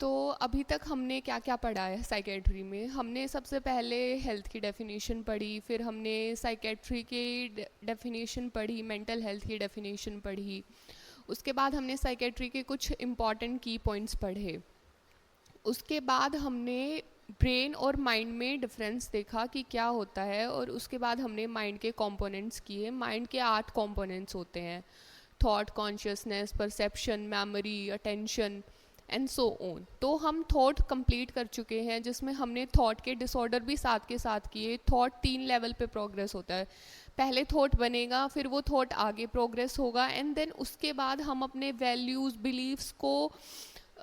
तो अभी तक हमने क्या क्या पढ़ा है साइकेट्री में? हमने सबसे पहले हेल्थ की डेफिनेशन पढ़ी, फिर हमने साइकेट्री की डेफिनेशन पढ़ी, मेंटल हेल्थ की डेफिनेशन पढ़ी। उसके बाद हमने साइकेट्री के कुछ इम्पॉर्टेंट की पॉइंट्स पढ़े। उसके बाद हमने ब्रेन और माइंड में डिफरेंस देखा कि क्या होता है, और उसके बाद हमने माइंड के कंपोनेंट्स किए। माइंड के 8 कंपोनेंट्स होते हैं: thought, consciousness, perception, memory, attention and so on. तो हम थॉट कंप्लीट कर चुके हैं, जिसमें हमने थॉट के डिसऑर्डर भी साथ के साथ किए। थॉट 3 लेवल पे प्रोग्रेस होता है। पहले थॉट बनेगा, फिर वो थॉट आगे प्रोग्रेस होगा, एंड देन उसके बाद हम अपने वैल्यूज़, बिलीव्स को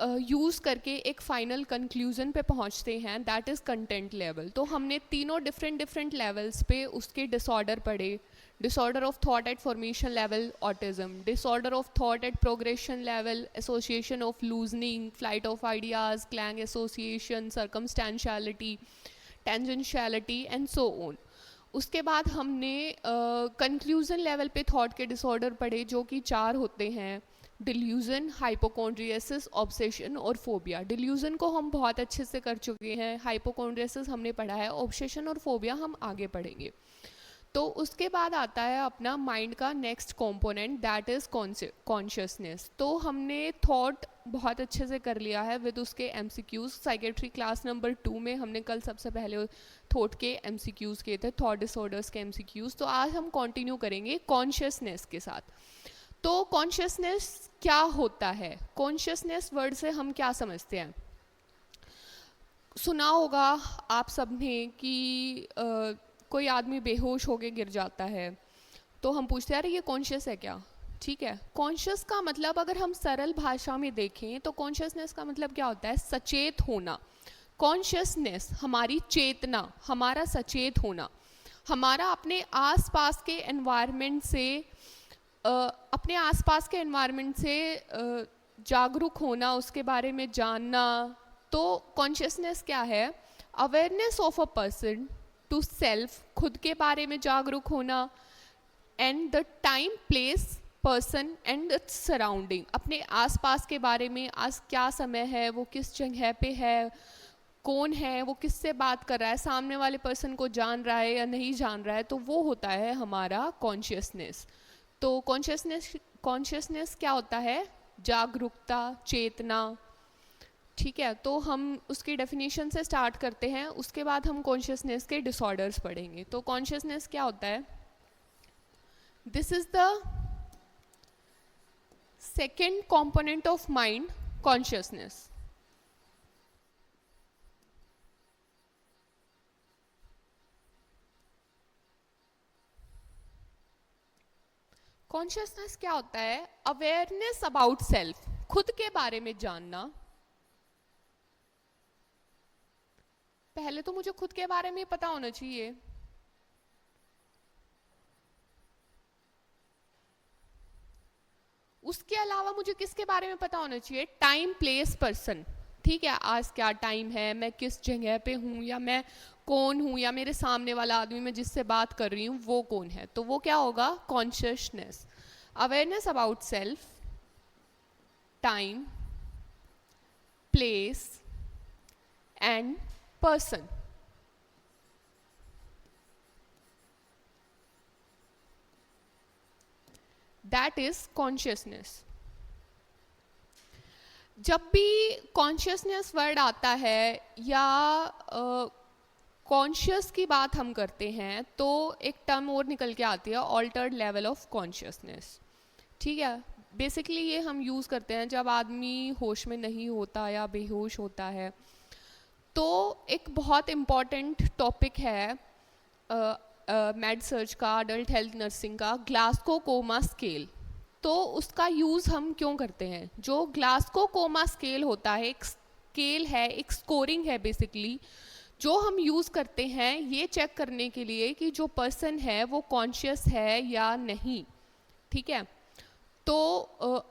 यूज़ करके एक फाइनल कंक्लूजन पे पहुंचते हैं, दैट इज़ कंटेंट लेवल। तो हमने तीनों डिफरेंट डिफरेंट लेवल्स पे उसके डिसऑर्डर पढ़े। Disorder of thought at formation level, autism; disorder of thought at progression level, association of loosening, flight of ideas, clang association, circumstantiality, tangentiality and so on. उसके बाद हमने conclusion level पे thought के disorder पढ़े, जो कि 4 होते हैं: डिल्यूजन, हाइपोकॉन्ड्रियसिस, ऑब्सेशन और फोबिया। डिल्यूजन को हम बहुत अच्छे से कर चुके हैं, हाइपोकॉन्ड्रियसिस हमने पढ़ा है, ऑब्सेशन और फोबिया हम आगे पढ़ेंगे। तो उसके बाद आता है अपना माइंड का next component, that is consciousness. तो हमने थॉट बहुत अच्छे से कर लिया है विद उसके एमसीक्यूज। साइकेट्री क्लास नंबर 2 में हमने कल सबसे पहले थॉट के एमसीक्यूज किए थे, थॉट डिसऑर्डर्स के एमसीक्यूज। तो आज हम कंटिन्यू करेंगे कॉन्शियसनेस के साथ। तो कॉन्शियसनेस क्या होता है? कॉन्शियसनेस वर्ड से हम क्या समझते हैं? सुना होगा आप सबने कि कोई आदमी बेहोश होके गिर जाता है, तो हम पूछते हैं अरे ये कॉन्शियस है क्या? ठीक है, कॉन्शियस का मतलब अगर हम सरल भाषा में देखें तो कॉन्शियसनेस का मतलब क्या होता है? सचेत होना। कॉन्शियसनेस हमारी चेतना, हमारा सचेत होना, हमारा अपने आसपास के एनवायरनमेंट से अपने आसपास के एनवायरनमेंट से जागरूक होना, उसके बारे में जानना। तो कॉन्शियसनेस क्या है? Awareness of a person to self, खुद के बारे में जागरूक होना, and the time, place, person and its surrounding, अपने आसपास के बारे में, आज क्या समय है, वो किस जगह पे है, कौन है, वो किससे बात कर रहा है, सामने वाले पर्सन को जान रहा है या नहीं जान रहा है, तो वो होता है हमारा कॉन्शियसनेस। तो कॉन्शियसनेस क्या होता है? जागरूकता, चेतना। ठीक है, तो हम उसकी डेफिनेशन से स्टार्ट करते हैं, उसके बाद हम कॉन्शियसनेस के डिसऑर्डर्स पढ़ेंगे। तो कॉन्शियसनेस क्या होता है? This is the second component of mind, consciousness. Consciousness क्या होता है? अवेयरनेस अबाउट सेल्फ, खुद के बारे में जानना। पहले तो मुझे खुद के बारे में पता होना चाहिए। उसके अलावा मुझे किसके बारे में पता होना चाहिए? Time, place, person. ठीक है, आज क्या टाइम है, मैं किस जगह पे हूँ, या मैं कौन हूँ, या मेरे सामने वाला आदमी मैं जिससे बात कर रही हूँ वो कौन है। तो वो क्या होगा? Consciousness. Awareness about self, time, place and person, that is consciousness. जब भी कॉन्शियसनेस वर्ड आता है या कॉन्शियस की बात हम करते हैं, तो एक टर्म और निकल के आती है, ऑल्टर्ड लेवल ऑफ कॉन्शियसनेस। ठीक है, बेसिकली ये हम यूज़ करते हैं जब आदमी होश में नहीं होता या बेहोश होता है। तो एक बहुत इम्पॉर्टेंट टॉपिक है मेड सर्च का, अडल्ट हेल्थ नर्सिंग का, ग्लासको कोमा स्केल। तो उसका यूज़ हम क्यों करते हैं? जो ग्लासको कोमा स्केल होता है, एक स्केल है, एक स्कोरिंग है बेसिकली, जो हम यूज़ करते हैं ये चेक करने के लिए कि जो पर्सन है वो कॉन्शियस है या नहीं। ठीक है, तो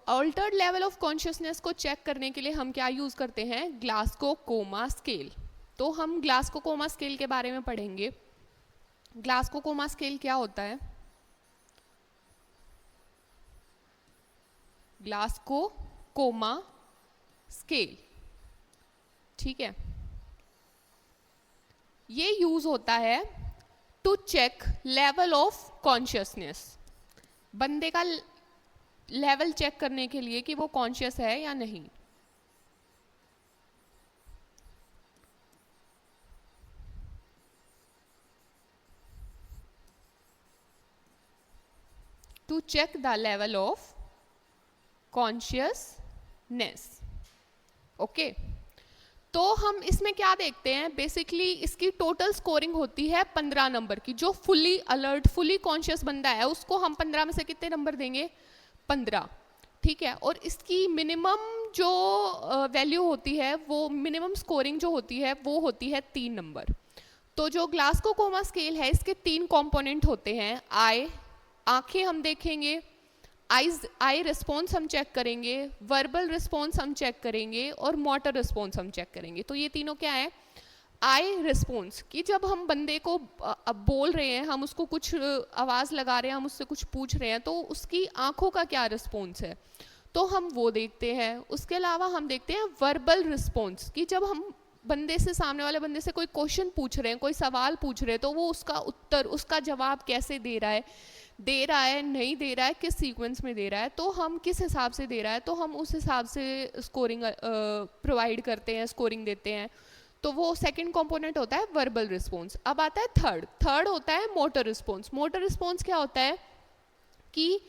ऑल्टर्ड लेवल ऑफ कॉन्शियसनेस को चेक करने के लिए हम क्या यूज़ करते हैं? ग्लासको कोमा स्केल। तो हम ग्लासको कोमा स्केल के बारे में पढ़ेंगे। ग्लासको कोमा स्केल क्या होता है? ग्लासको कोमा स्केल ठीक है, ये यूज होता है to check level of consciousness, बंदे का लेवल चेक करने के लिए कि वो कॉन्शियस है या नहीं। To check the level of consciousness. Okay, तो हम इसमें क्या देखते हैं, बेसिकली इसकी टोटल स्कोरिंग होती है 15 नंबर की। जो फुली अलर्ट फुली कॉन्शियस बंदा है उसको हम 15 में से कितने नंबर देंगे, 15, ठीक है। और इसकी मिनिमम जो वैल्यू होती है, वो मिनिमम स्कोरिंग जो होती है वो होती है 3 नंबर। तो जो ग्लासगो कोमा स्केल है इसके 3 कंपोनेंट होते हैं। आई, आंखें हम देखेंगे, आई रिस्पॉन्स हम चेक करेंगे, वर्बल रिस्पॉन्स हम चेक करेंगे और मोटर रिस्पॉन्स हम चेक करेंगे। तो ये तीनों क्या है, आई रिस्पॉन्स कि जब हम बंदे को अब बोल रहे हैं, हम उसको कुछ आवाज़ लगा रहे हैं, हम उससे कुछ पूछ रहे हैं, तो उसकी आंखों का क्या रिस्पॉन्स है, तो हम वो देखते हैं। उसके अलावा हम देखते हैं वर्बल रिस्पॉन्स कि जब हम बंदे से, सामने वाले बंदे से कोई क्वेश्चन पूछ रहे हैं, कोई सवाल पूछ रहे हैं, तो वो उसका उत्तर, उसका जवाब कैसे दे रहा है, नहीं दे रहा है, किस सीक्वेंस में दे रहा है, तो हम किस हिसाब से दे रहा है, तो हम उस हिसाब से स्कोरिंग प्रोवाइड करते हैं, स्कोरिंग देते हैं। तो वो सेकंड कंपोनेंट होता है वर्बल रिस्पॉन्स। अब आता है थर्ड होता है मोटर रिस्पॉन्स। मोटर रिस्पॉन्स क्या होता है कि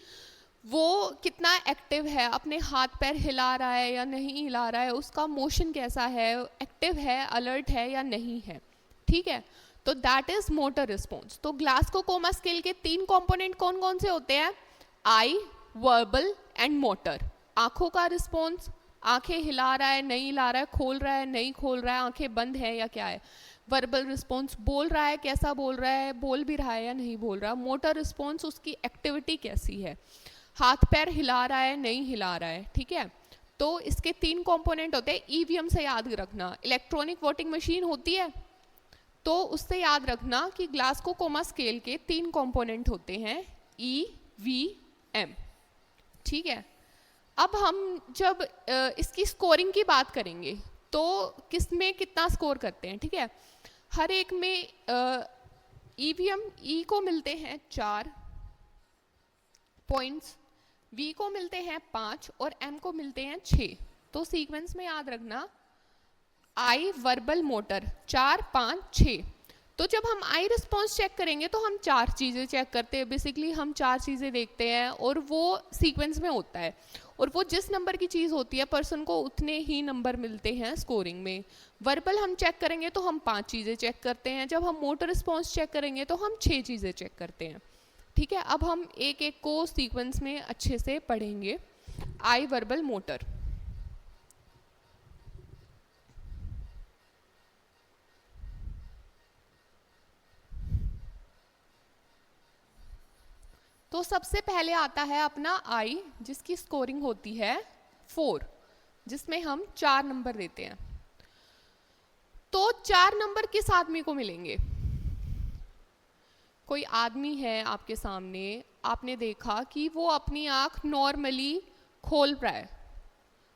वो कितना एक्टिव है, अपने हाथ पैर हिला रहा है या नहीं हिला रहा है, उसका मोशन कैसा है, एक्टिव है, अलर्ट है या नहीं है, ठीक है। तो दैट इज मोटर रिस्पॉन्स। तो ग्लासगो कोमा स्केल के 3 कंपोनेंट कौन कौन से होते हैं, आई, वर्बल एंड मोटर। आंखों का रिस्पॉन्स, आंखें हिला रहा है, नहीं हिला रहा है, खोल रहा है, नहीं खोल रहा है, आंखें बंद है या क्या है। वर्बल रिस्पॉन्स, बोल रहा है, कैसा बोल रहा है, बोल भी रहा है या नहीं बोल रहा। मोटर रिस्पॉन्स, उसकी एक्टिविटी कैसी है, हाथ पैर हिला रहा है, नहीं हिला रहा है, ठीक है। तो इसके 3 कंपोनेंट होते हैं। ईवीएम से याद रखना, इलेक्ट्रॉनिक वोटिंग मशीन होती है, तो उससे याद रखना कि ग्लासगो कोमा स्केल के 3 कंपोनेंट होते हैं, EVM, ठीक है। अब हम जब इसकी स्कोरिंग की बात करेंगे तो किस में कितना स्कोर करते हैं, ठीक है। हर एक में EVM, E को मिलते हैं 4 पॉइंट्स, V को मिलते हैं 5 और M को मिलते हैं 6। तो सीक्वेंस में याद रखना, आई, वर्बल, मोटर, 4, 5, 6। तो जब हम आई रिस्पॉन्स चेक करेंगे तो हम 4 चीज़ें चेक करते हैं, बेसिकली हम 4 चीज़ें देखते हैं और वो सीक्वेंस में होता है। और वो जिस नंबर की चीज़ होती है पर्सन को उतने ही नंबर मिलते हैं स्कोरिंग में। वर्बल हम चेक करेंगे तो हम 5 चीज़ें चेक करते हैं, जब हम मोटर रिस्पॉन्स चेक करेंगे तो हम 6 चीज़ें चेक करते हैं, ठीक है। अब हम एक एक को सीक्वेंस में अच्छे से पढ़ेंगे। आई, वर्बल, मोटर। तो सबसे पहले आता है अपना आई, जिसकी स्कोरिंग होती है 4, जिसमें हम 4 नंबर देते हैं। तो 4 नंबर किस आदमी को मिलेंगे, कोई आदमी है आपके सामने, आपने देखा कि वो अपनी आंख नॉर्मली खोल रहा है,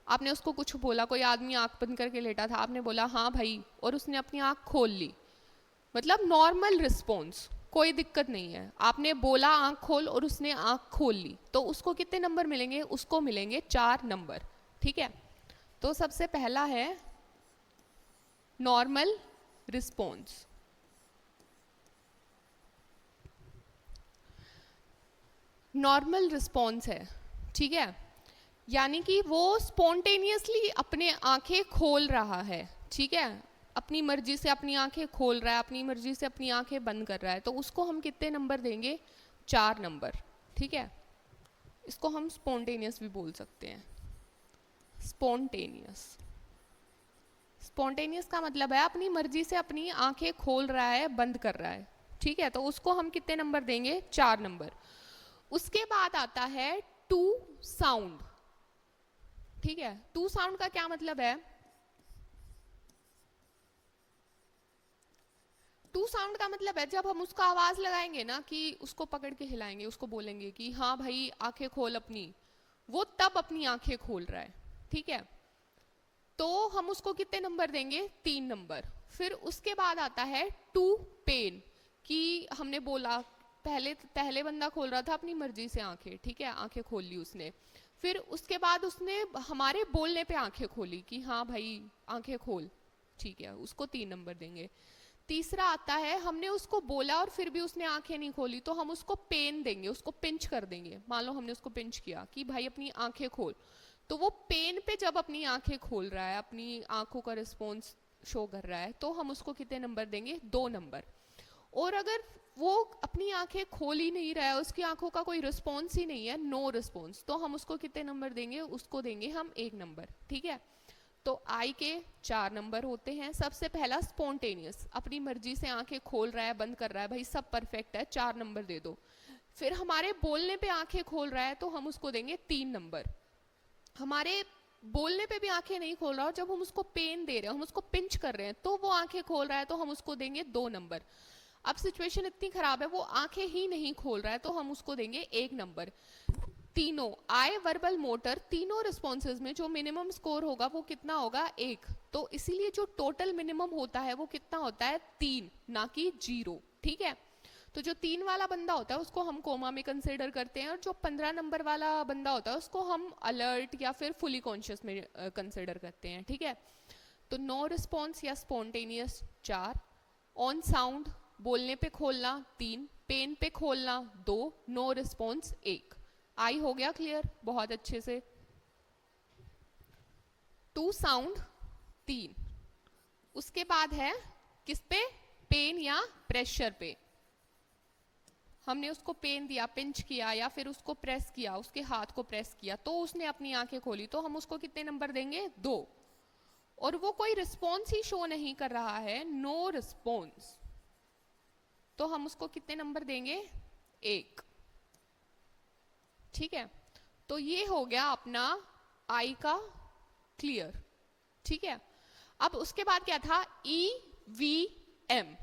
आपने उसको कुछ बोला, कोई आदमी आंख बंद करके लेटा था, आपने बोला हाँ भाई, और उसने अपनी आंख खोल ली, मतलब नॉर्मल रिस्पॉन्स, कोई दिक्कत नहीं है। आपने बोला आंख खोल और उसने आंख खोल ली, तो उसको कितने नंबर मिलेंगे, उसको मिलेंगे 4 नंबर, ठीक है। तो सबसे पहला है नॉर्मल रिस्पॉन्स। नॉर्मल रिस्पॉन्स है, ठीक है, यानी कि वो स्पॉन्टेनियसली अपने आंखें खोल रहा है, ठीक है, अपनी मर्जी से अपनी आंखें खोल रहा है, अपनी मर्जी से अपनी आंखें बंद कर रहा है, तो उसको हम कितने नंबर देंगे, 4 नंबर, ठीक है। इसको हम स्पॉन्टेनियस भी बोल सकते हैं, स्पॉन्टेनियस। स्पॉन्टेनियस का मतलब है अपनी मर्जी से अपनी आंखें खोल रहा है, बंद कर रहा है, ठीक है। तो उसको हम कितने नंबर देंगे, 4 नंबर। उसके बाद आता है टू साउंड, ठीक है। टू साउंड का क्या मतलब है, टू साउंड का मतलब है जब हम उसका आवाज लगाएंगे ना, कि उसको पकड़ के हिलाएंगे, उसको बोलेंगे कि हाँ भाई आंखें खोल अपनी, वो तब अपनी आंखें खोल रहा है, ठीक है। तो हम उसको कितने नंबर देंगे? 3 नंबर। फिर उसके बाद आता है टू पेन, कि हमने बोला पहले बंदा खोल रहा था अपनी मर्जी से आंखें, ठीक है, आंखें खोल ली उसने। फिर उसके बाद उसने हमारे बोलने पे आंखें खोली कि हाँ भाई आंखें खोल, ठीक है, उसको 3 नंबर देंगे। तीसरा आता है हमने उसको बोला और फिर भी उसने आंखें नहीं खोली, तो हम उसको पेन देंगे, उसको पिंच कर देंगे। मान लो हमने उसको पिंच किया कि भाई अपनी आंखें खोल, तो वो पेन पे जब अपनी आंखें खोल रहा है, अपनी आंखों का रिस्पॉन्स शो कर रहा है, तो हम उसको कितने नंबर देंगे? 2 नंबर। और अगर वो अपनी आंखें खोल ही नहीं रहा है, उसकी आंखों का कोई रिस्पॉन्स ही नहीं है, नो रिस्पॉन्स, तो हम उसको कितने नंबर देंगे? उसको देंगे हम 1 नंबर, ठीक है। तो आई के 4 नंबर होते हैं। सबसे पहला स्पॉन्टेनियस, अपनी मर्जी से आंखें खोल रहा है, बंद कर रहा है, भाई सब परफेक्ट है, 4 नंबर दे दो। फिर हमारे बोलने पे आंखें खोल रहा है, तो हम उसको देंगे 3 नंबर। हमारे बोलने पे भी आंखें नहीं खोल रहा और जब हम उसको पेन दे रहे हैं, हम उसको पिंच कर रहे हैं, तो वो आंखें खोल रहा है, तो हम उसको देंगे 2 नंबर। अब सिचुएशन इतनी खराब है, वो आंखें ही नहीं खोल रहा है, तो हम उसको देंगे 1 नंबर। तीनों आई वर्बल मोटर, तीनों रिस्पॉन्सेज में जो मिनिमम स्कोर होगा वो कितना होगा? 1। तो इसीलिए जो टोटल मिनिमम होता है वो कितना होता है? 3, ना कि 0, ठीक है। तो जो 3 वाला बंदा होता है उसको हम कोमा में कंसिडर करते हैं, और जो 15 नंबर वाला बंदा होता है उसको हम अलर्ट या फिर फुली कॉन्शियस में कंसिडर करते हैं, ठीक है। तो नो रिस्पॉन्स या स्पॉन्टेनियस 4, ऑन साउंड बोलने पे खोलना 3, पेन पे खोलना 2, नो रिस्पॉन्स 1। आई हो गया क्लियर? बहुत अच्छे से। टू साउंड 3, उसके बाद है किस पे? पेन या प्रेशर पे। हमने उसको पेन दिया, पिंच किया या फिर उसको प्रेस किया, उसके हाथ को प्रेस किया, तो उसने अपनी आंखें खोली, तो हम उसको कितने नंबर देंगे? 2। और वो कोई रिस्पॉन्स ही शो नहीं कर रहा है, नो रिस्पॉन्स, तो हम उसको कितने नंबर देंगे? 1, ठीक है। तो ये हो गया अपना आई का क्लियर, ठीक है। अब उसके बाद क्या था? EVM,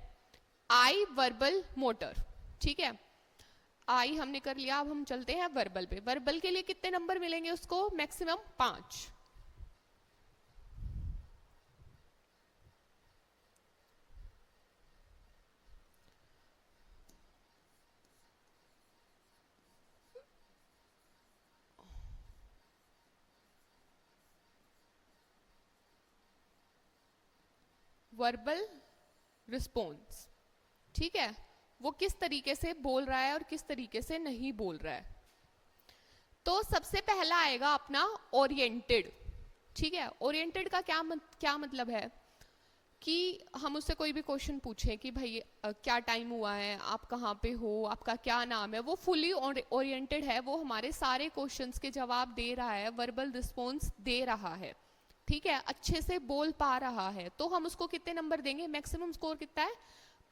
आई वर्बल मोटर, ठीक है। आई हमने कर लिया, अब हम चलते हैं वर्बल पे। वर्बल के लिए कितने नंबर मिलेंगे उसको? मैक्सिमम 5। वर्बल रिस्पॉन्स, ठीक है, वो किस तरीके से बोल रहा है और किस तरीके से नहीं बोल रहा है। तो सबसे पहला आएगा अपना ओरिएंटेड, ठीक है। ओरिएंटेड का क्या मतलब है कि हम उससे कोई भी क्वेश्चन पूछें कि भाई क्या टाइम हुआ है, आप कहाँ पे हो, आपका क्या नाम है, वो फुली ओरिएंटेड है, वो हमारे सारे क्वेश्चंस के जवाब दे रहा है, वर्बल रिस्पॉन्स दे रहा है, ठीक है, अच्छे से बोल पा रहा है, तो हम उसको कितने नंबर देंगे? मैक्सिमम स्कोर कितना है?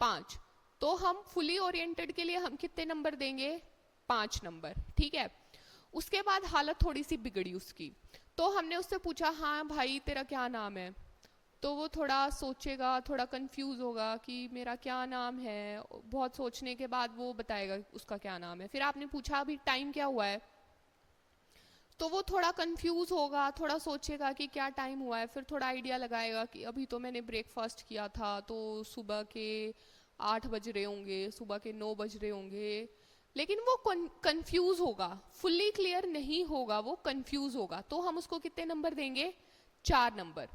5। तो हम फुली ओरिएंटेड के लिए हम कितने नंबर देंगे? 5 नंबर, ठीक है। उसके बाद हालत थोड़ी सी बिगड़ी उसकी, तो हमने उससे पूछा हाँ भाई तेरा क्या नाम है, तो वो थोड़ा सोचेगा, थोड़ा कंफ्यूज होगा कि मेरा क्या नाम है, बहुत सोचने के बाद वो बताएगा उसका क्या नाम है। फिर आपने पूछा अभी टाइम क्या हुआ है, तो वो थोड़ा कंफ्यूज होगा, थोड़ा सोचेगा कि क्या टाइम हुआ है, फिर थोड़ा आइडिया लगाएगा कि अभी तो मैंने ब्रेकफास्ट किया था, तो सुबह के 8 बज रहे होंगे, सुबह के 9 बज रहे होंगे, लेकिन वो कंफ्यूज होगा, फुल्ली क्लियर नहीं होगा, वो कंफ्यूज होगा, तो हम उसको कितने नंबर देंगे? 4 नंबर।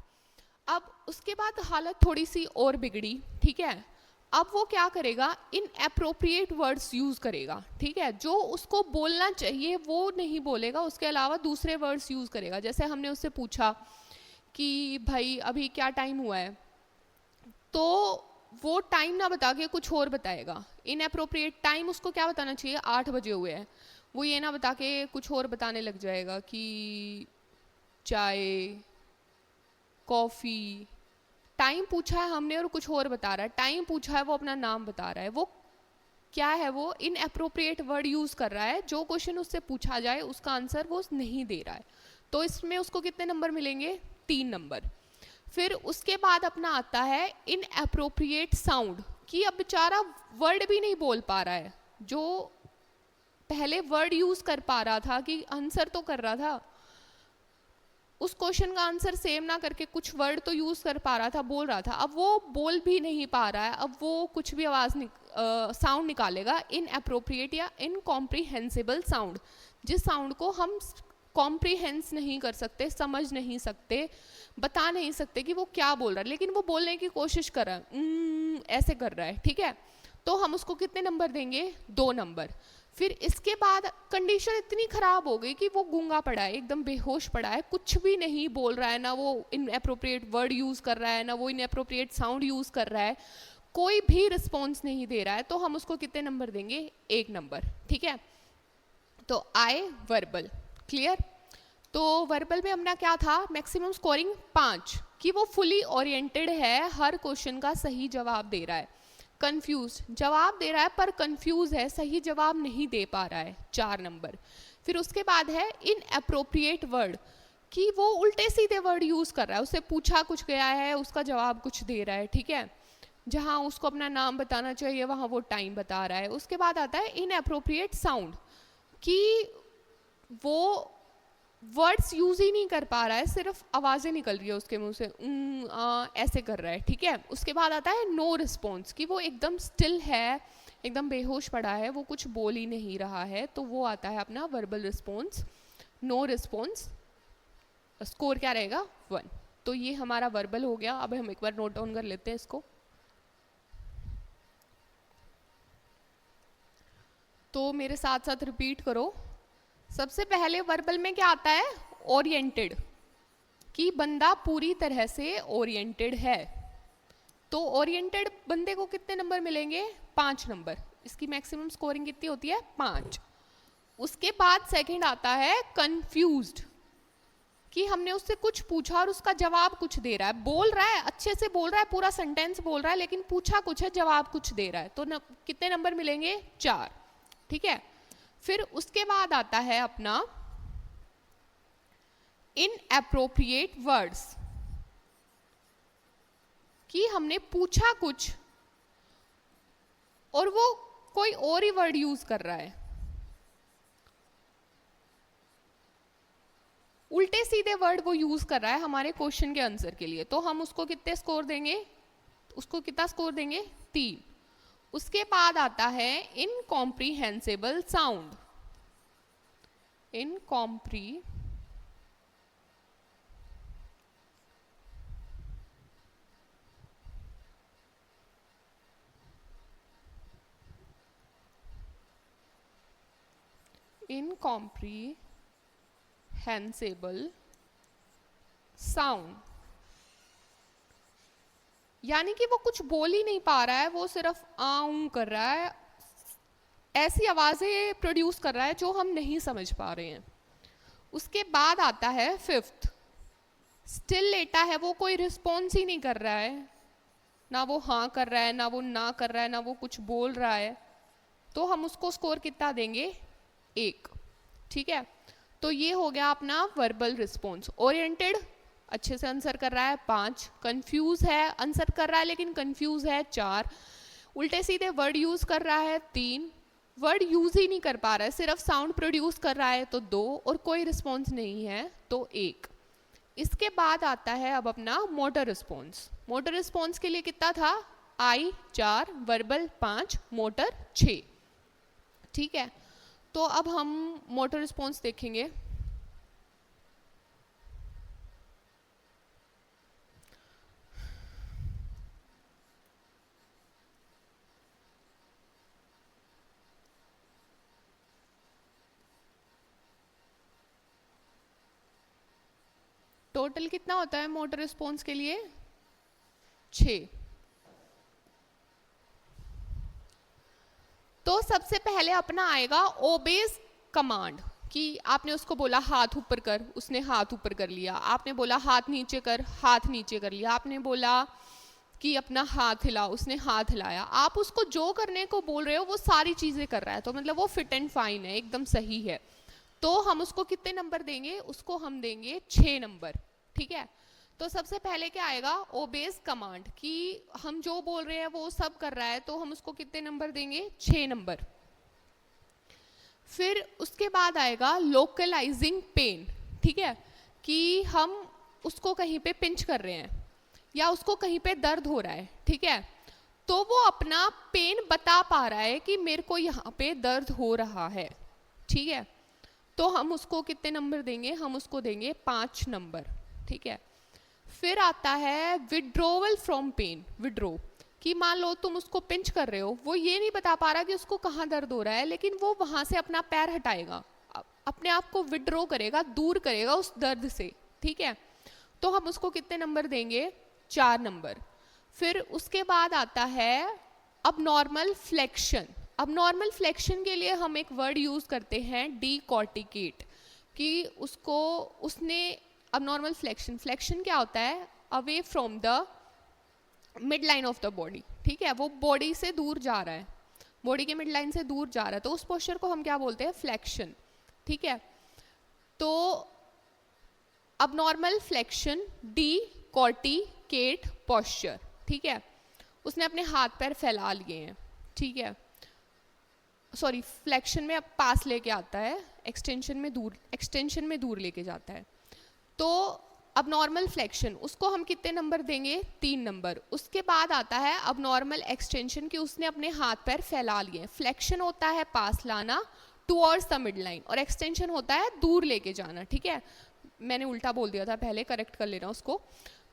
अब उसके बाद हालत थोड़ी सी और बिगड़ी, ठीक है। अब वो क्या करेगा? इन अप्रोप्रिएट वर्ड्स यूज करेगा, ठीक है, जो उसको बोलना चाहिए वो नहीं बोलेगा, उसके अलावा दूसरे वर्ड्स यूज करेगा। जैसे हमने उससे पूछा कि भाई अभी क्या टाइम हुआ है, तो वो टाइम ना बता के कुछ और बताएगा। इन अप्रोप्रिएट टाइम उसको क्या बताना चाहिए? 8 बजे हुए हैं, वो ये ना बता के कुछ और बताने लग जाएगा कि चाय, कॉफी। टाइम पूछा है हमने और कुछ और बता रहा है, टाइम पूछा है वो अपना नाम बता रहा है, वो क्या है? वो इन अप्रोप्रिएट वर्ड यूज कर रहा है, जो क्वेश्चन उससे पूछा जाए उसका आंसर वो नहीं दे रहा है, तो इसमें उसको कितने नंबर मिलेंगे? 3 नंबर। फिर उसके बाद अपना आता है इन अप्रोप्रिएट साउंड, कि अब बेचारा वर्ड भी नहीं बोल पा रहा है, जो पहले वर्ड यूज कर पा रहा था, कि आंसर तो कर रहा था, उस क्वेश्चन का आंसर सेम ना करके कुछ वर्ड तो यूज कर पा रहा था, बोल रहा था, अब वो बोल भी नहीं पा रहा है, अब वो कुछ भी आवाज साउंड निकालेगा इन अप्रोप्रिएट या इनकॉम्प्रीहेंसिबल साउंड, जिस साउंड को हम कॉम्प्रीहेंस नहीं कर सकते, समझ नहीं सकते, बता नहीं सकते कि वो क्या बोल रहा है, लेकिन वो बोलने की कोशिश कर रहा है, ऐसे कर रहा है, ठीक है। तो हम उसको कितने नंबर देंगे? 2 नंबर। फिर इसके बाद कंडीशन इतनी खराब हो गई कि वो गूंगा पड़ा है, एकदम बेहोश पड़ा है, कुछ भी नहीं बोल रहा है, ना वो इनअप्रोप्रिएट वर्ड यूज कर रहा है, ना वो इनअप्रोप्रिएट साउंड यूज कर रहा है, कोई भी रिस्पॉन्स नहीं दे रहा है, तो हम उसको कितने नंबर देंगे? 1 नंबर, ठीक है। तो आए वर्बल, क्लियर। तो वर्बल में हमने क्या था? मैक्सिमम स्कोरिंग 5, कि वो फुली ओरिएंटेड है, हर क्वेश्चन का सही जवाब दे रहा है। कंफ्यूज, जवाब दे रहा है पर कंफ्यूज है, सही जवाब नहीं दे पा रहा है, 4 नंबर। फिर उसके बाद है इनअप्रोप्रिएट वर्ड, कि वो उल्टे सीधे वर्ड यूज कर रहा है, उससे पूछा कुछ गया है, उसका जवाब कुछ दे रहा है, ठीक है। जहां उसको अपना नाम बताना चाहिए वहां वो टाइम बता रहा है। उसके बाद आता है इनअप्रोप्रिएट साउंड, कि वो वर्ड्स यूज ही नहीं कर पा रहा है, सिर्फ आवाजें निकल रही है उसके मुंह से, ऐसे कर रहा है, ठीक है। उसके बाद आता है नो रिस्पॉन्स, कि वो एकदम स्टिल है, एकदम बेहोश पड़ा है, वो कुछ बोल ही नहीं रहा है, तो वो आता है अपना verbal response, no response. Score क्या रहेगा? 1। तो ये हमारा वर्बल हो गया। अब हम एक बार नोट डाउन कर लेते हैं इसको। तो मेरे साथ साथ रिपीट करो। सबसे पहले वर्बल में क्या आता है? ओरिएंटेड, कि बंदा पूरी तरह से ओरिएंटेड है। तो ओरिएंटेड बंदे को कितने नंबर मिलेंगे? 5 नंबर। इसकी मैक्सिमम स्कोरिंग कितनी होती है? 5। उसके बाद सेकंड आता है कंफ्यूज्ड, कि हमने उससे कुछ पूछा और उसका जवाब कुछ दे रहा है, बोल रहा है, अच्छे से बोल रहा है, पूरा सेंटेंस बोल रहा है, लेकिन पूछा कुछ है, जवाब कुछ दे रहा है, तो कितने नंबर मिलेंगे? 4, ठीक है। फिर उसके बाद आता है अपना इनअप्रोप्रिएट वर्ड्स, कि हमने पूछा कुछ और वो कोई और ही वर्ड यूज कर रहा है, उल्टे सीधे वर्ड वो यूज कर रहा है हमारे क्वेश्चन के आंसर के लिए, तो हम उसको कितने स्कोर देंगे? उसको कितना स्कोर देंगे? 3। उसके बाद आता है इनकॉम्प्रीहेंसिबल साउंड, इनकॉम्प्रीहेंसिबल साउंड, यानी कि वो कुछ बोल ही नहीं पा रहा है, वो सिर्फ आऊं कर रहा है, ऐसी आवाजें प्रोड्यूस कर रहा है जो हम नहीं समझ पा रहे हैं। उसके बाद आता है 5th, स्टिल लेटा है, वो कोई रिस्पॉन्स ही नहीं कर रहा है, ना वो हाँ कर रहा है, ना वो ना कर रहा है, ना वो कुछ बोल रहा है, तो हम उसको स्कोर कितना देंगे? 1, ठीक है। तो ये हो गया अपना वर्बल रिस्पॉन्स। ओरिएंटेड, अच्छे से आंसर कर रहा है, 5। कंफ्यूज है, आंसर कर रहा है लेकिन कंफ्यूज है, 4। उल्टे सीधे वर्ड यूज कर रहा है, 3। वर्ड यूज ही नहीं कर पा रहा है, सिर्फ साउंड प्रोड्यूस कर रहा है, तो 2। और कोई रिस्पॉन्स नहीं है, तो 1। इसके बाद आता है अब अपना मोटर रिस्पॉन्स। मोटर रिस्पॉन्स के लिए कितना था? आई 4, वर्बल 5, मोटर 6, ठीक है। तो अब हम मोटर रिस्पॉन्स देखेंगे। टोटल कितना होता है मोटर रिस्पॉन्स के लिए? 6। तो सबसे पहले अपना आएगा ओबेज कमांड, कि आपने उसको बोला हाथ ऊपर कर, उसने हाथ ऊपर कर लिया। आपने बोला हाथ नीचे कर, हाथ नीचे कर लिया। आपने बोला कि अपना हाथ हिला, उसने हाथ हिलाया। आप उसको जो करने को बोल रहे हो वो सारी चीजें कर रहा है, तो मतलब वो फिट एंड फाइन है, एकदम सही है। तो हम उसको कितने नंबर देंगे? उसको हम देंगे 6 नंबर, ठीक है। तो सबसे पहले क्या आएगा? ओबेज कमांड, कि हम जो बोल रहे हैं वो सब कर रहा है, तो हम उसको कितने नंबर देंगे? 6 नंबर। फिर उसके बाद आएगा लोकलाइजिंग पेन, ठीक है, कि हम उसको कहीं पे पिंच कर रहे हैं या उसको कहीं पे दर्द हो रहा है, ठीक है, तो वो अपना पेन बता पा रहा है कि मेरे को यहाँ पे दर्द हो रहा है, ठीक है, तो हम उसको कितने नंबर देंगे, हम उसको देंगे 5 नंबर, ठीक है। फिर आता है विड्रोवल फ्रॉम पेन, विड्रो, कि मान लो तुम उसको पिंच कर रहे हो, वो ये नहीं बता पा रहा कि उसको कहाँ दर्द हो रहा है, लेकिन वो वहां से अपना पैर हटाएगा, अपने आप को विड्रॉ करेगा, दूर करेगा उस दर्द से, ठीक है, तो हम उसको कितने नंबर देंगे, 4 नंबर। फिर उसके बाद आता है अब नॉर्मल फ्लेक्शन। अब नॉर्मल फ्लेक्शन के लिए हम एक वर्ड यूज करते हैं डीकॉर्टिकेट, कि उसको उसने अब नॉर्मल फ्लेक्शन, फ्लेक्शन क्या होता है, away from the mid line of the body, ठीक है, वो बॉडी से दूर जा रहा है, बॉडी के मिड लाइन से दूर जा रहा है, तो उस पोस्चर को हम क्या बोलते हैं, फ्लेक्शन, ठीक है। तो अब नॉर्मल फ्लेक्शन डीकॉर्टिकेट पोस्चर, ठीक है, उसने अपने हाथ पैर फैला लिए हैं, ठीक है, सॉरी फ्लेक्शन में अब पास लेके आता है, एक्सटेंशन में दूर लेके जाता है। तो अब नॉर्मल फ्लेक्शन, उसको हम कितने नंबर देंगे, 3 नंबर। उसके बाद आता है अब नॉर्मल एक्सटेंशन, कि उसने अपने हाथ पैर फैला लिए। फ्लेक्शन होता है पास लाना टुवर्ड्स द मिड लाइन, और एक्सटेंशन होता है दूर लेके जाना, ठीक है, मैंने उल्टा बोल दिया था पहले, करेक्ट कर लेना उसको।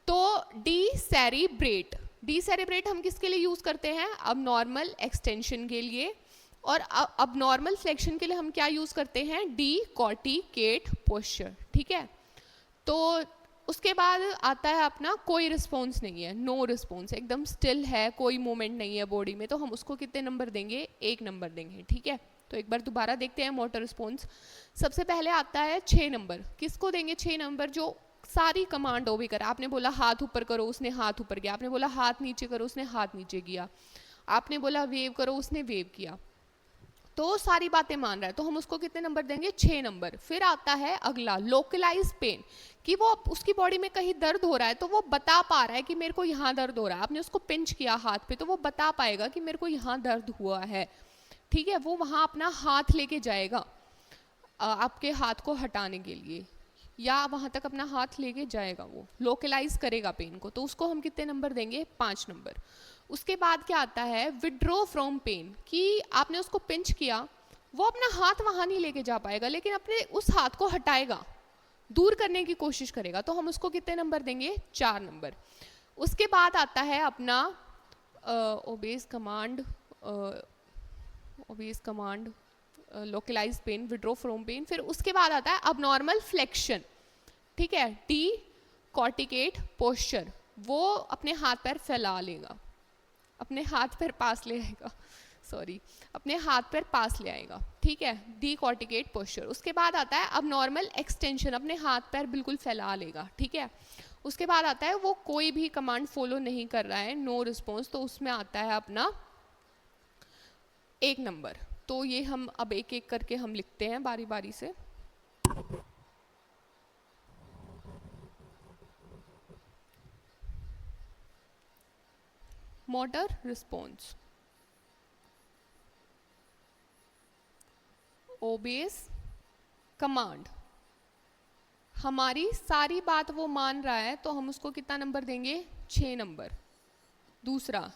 तो डीसेरिब्रेट, डीसेरिब्रेट हम किसके लिए यूज करते हैं, अब नॉर्मल एक्सटेंशन के लिए, और अब नॉर्मल फ्लेक्शन के लिए हम क्या यूज करते हैं, डीकॉर्टिकेट पोस्चर, ठीक है। तो उसके बाद आता है अपना कोई रिस्पॉन्स नहीं है, नो रिस्पॉन्स, एकदम स्टिल है, कोई मूवमेंट नहीं है बॉडी में, तो हम उसको कितने नंबर देंगे, 1 नंबर देंगे, ठीक है। तो एक बार दोबारा देखते हैं मोटर रिस्पॉन्स। सबसे पहले आता है 6 नंबर, किसको देंगे 6 नंबर, जो सारी कमांड ओबे करा। आपने बोला हाथ ऊपर करो, उसने हाथ ऊपर किया, आपने बोला हाथ नीचे करो, उसने हाथ नीचे किया, आपने बोला वेव करो, उसने वेव किया, तो सारी बातें मान रहा है, तो हम उसको कितने नंबर देंगे, 6 नंबर। फिर आता है अगला लोकलाइज पेन, कि वो उसकी बॉडी में कहीं दर्द हो रहा है, तो वो बता पा रहा है कि मेरे को यहाँ दर्द हो रहा है, आपने उसको पिंच किया हाथ पे, तो वो बता पाएगा कि मेरे को यहाँ दर्द हुआ है, ठीक है, वो वहाँ अपना हाथ लेके जाएगा आपके हाथ को हटाने के लिए, या वहाँ तक अपना हाथ लेके जाएगा, वो लोकलाइज करेगा पेन को, तो उसको हम कितने नंबर देंगे, 5 नंबर। उसके बाद क्या आता है विड्रॉ फ्रॉम पेन, कि आपने उसको पिंच किया, वो अपना हाथ वहाँ नहीं लेके जा पाएगा, लेकिन अपने उस हाथ को हटाएगा, दूर करने की कोशिश करेगा, तो हम उसको कितने नंबर देंगे, 4 नंबर। उसके बाद आता है अपना obeys command localise pain, withdraw from pain. फिर उसके बाद आता है अब नॉर्मल फ्लेक्शन, ठीक है, डीकॉर्टिकेट पोस्चर, वो अपने हाथ पैर फैला लेगा, अपने हाथ पैर पास ले आएगा, सॉरी अपने हाथ पैर पास ले आएगा, ठीक है, डीकॉर्टिकेट पोस्चर। उसके बाद आता है अब नॉर्मल एक्सटेंशन, अपने हाथ पैर बिल्कुल फैला लेगा, ठीक है। उसके बाद आता है वो कोई भी कमांड फॉलो नहीं कर रहा है, नो रिस्पॉन्स, तो उसमें आता है अपना 1 नंबर। तो ये हम अब एक एक करके हम लिखते हैं बारी बारी से। मोटर रिस्पॉन्स, ओबेस कमांड, हमारी सारी बात वो मान रहा है, तो हम उसको कितना नंबर देंगे, 6 नंबर। दूसरा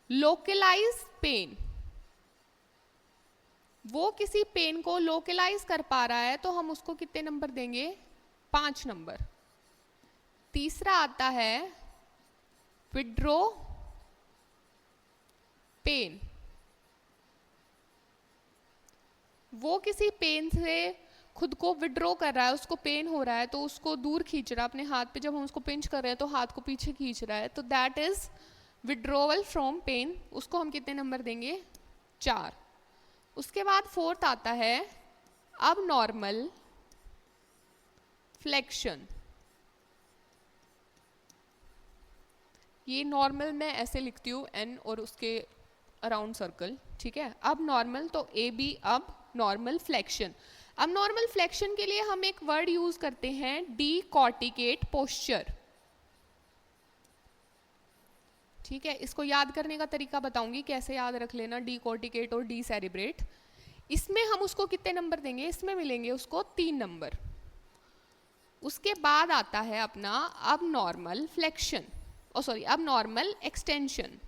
लोकलाइज पेन, वो किसी पेन को लोकलाइज कर पा रहा है, तो हम उसको कितने नंबर देंगे, 5 नंबर। तीसरा आता है विड्रॉ पेन, वो किसी पेन से खुद को विड्रॉ कर रहा है, उसको पेन हो रहा है, तो उसको दूर खींच रहा है अपने हाथ पे, जब हम उसको पिंच कर रहे हैं तो हाथ को पीछे खींच रहा है, तो that is withdrawal from pain, उसको हम कितने नंबर देंगे, 4। उसके बाद फोर्थ आता है अब नॉर्मल फ्लेक्शन, ये नॉर्मल मैं ऐसे लिखती हूँ एन और उसके अराउंड सर्कल, ठीक है। अब नॉर्मल तो ए बी, अब नॉर्मल फ्लेक्शन। अब नॉर्मल फ्लेक्शन के लिए हम एक वर्ड यूज करते हैं डीकॉर्टिकेट पोस्चर, ठीक है। इसको याद करने का तरीका बताऊंगी कैसे याद रख लेना, डीकॉर्टिकेट और डीसेरिब्रेट। इसमें हम उसको कितने नंबर देंगे, इसमें मिलेंगे उसको 3 नंबर। उसके बाद आता है अपना अब नॉर्मल फ्लेक्शन, ओ सॉरी अब नॉर्मल एक्सटेंशन,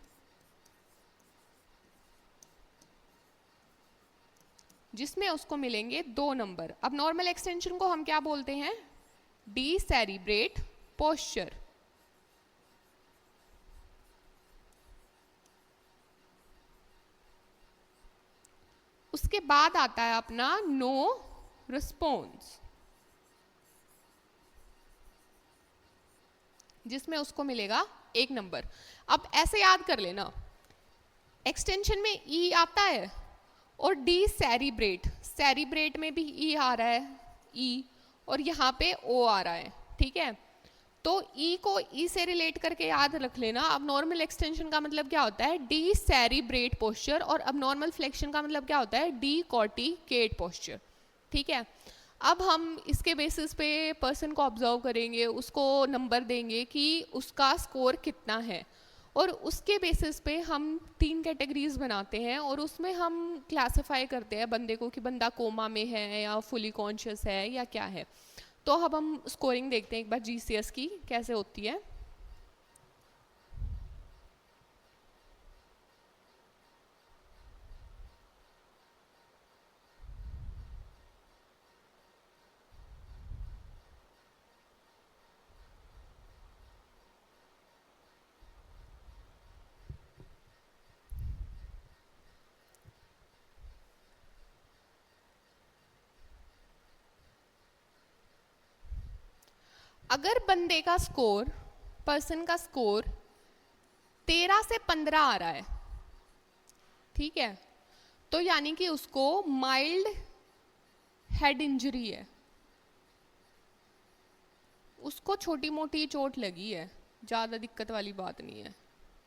जिसमें उसको मिलेंगे 2 नंबर। अब नॉर्मल एक्सटेंशन को हम क्या बोलते हैं? डीसेरिब्रेट पोस्चर। उसके बाद आता है अपना नो रिस्पॉन्स, जिसमें उसको मिलेगा 1 नंबर। अब ऐसे याद कर लेना, एक्सटेंशन में ई आता है और डी सेरिब्रेट, सेरिब्रेट में भी ई आ रहा है, ई, और यहाँ पे ओ आ रहा है, ठीक है। तो ई को ई से रिलेट करके याद रख लेना। अब नॉर्मल एक्सटेंशन का मतलब क्या होता है? डी सेरिब्रेट पोस्चर, और अब नॉर्मल फ्लेक्शन का मतलब क्या होता है? डी कॉर्टिकेट पोस्चर, ठीक है। अब हम इसके बेसिस पे पर्सन को ऑब्जर्व करेंगे, उसको नंबर देंगे कि उसका स्कोर कितना है, और उसके बेसिस पे हम 3 कैटेगरीज बनाते हैं और उसमें हम क्लासिफाई करते हैं बंदे को कि बंदा कोमा में है या फुली कॉन्शियस है या क्या है। तो अब हम स्कोरिंग देखते हैं एक बार जीसीएस की कैसे होती है। अगर बंदे का स्कोर, पर्सन का स्कोर 13 से 15 आ रहा है, ठीक है, तो यानी कि उसको माइल्ड हेड इंजरी है, उसको छोटी मोटी चोट लगी है, ज़्यादा दिक्कत वाली बात नहीं है,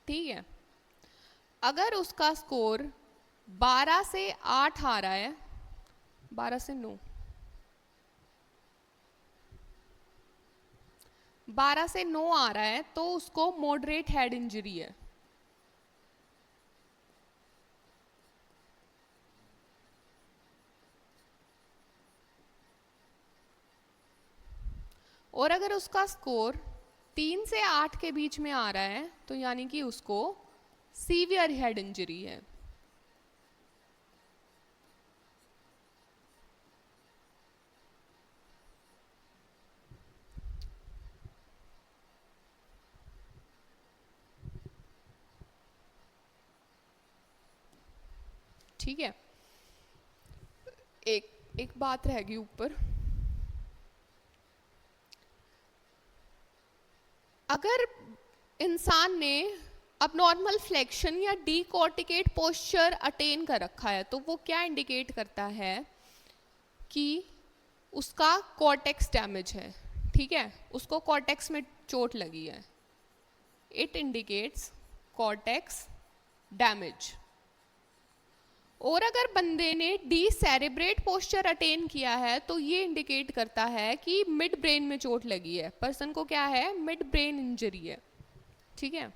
ठीक है। अगर उसका स्कोर 12 से 8 आ रहा है, 12 से 9, 12 से 9 आ रहा है, तो उसको मॉडरेट हेड इंजरी है। और अगर उसका स्कोर 3 से 8 के बीच में आ रहा है, तो यानी कि उसको सीवियर हेड इंजरी है। ठीक है। एक एक बात रह गई ऊपर, अगर इंसान ने अब नॉर्मल फ्लेक्शन या डीकॉर्टिकेट पोस्चर अटेन कर रखा है, तो वो क्या इंडिकेट करता है? कि उसका कॉर्टेक्स डैमेज है, ठीक है, उसको कॉर्टेक्स में चोट लगी है। It indicates cortex damage. और अगर बंदे ने डीसेरेब्रेट पोस्चर अटेन किया है, तो ये इंडिकेट करता है कि मिड ब्रेन में चोट लगी है, पर्सन को क्या है? मिड ब्रेन इंजरी है, ठीक है।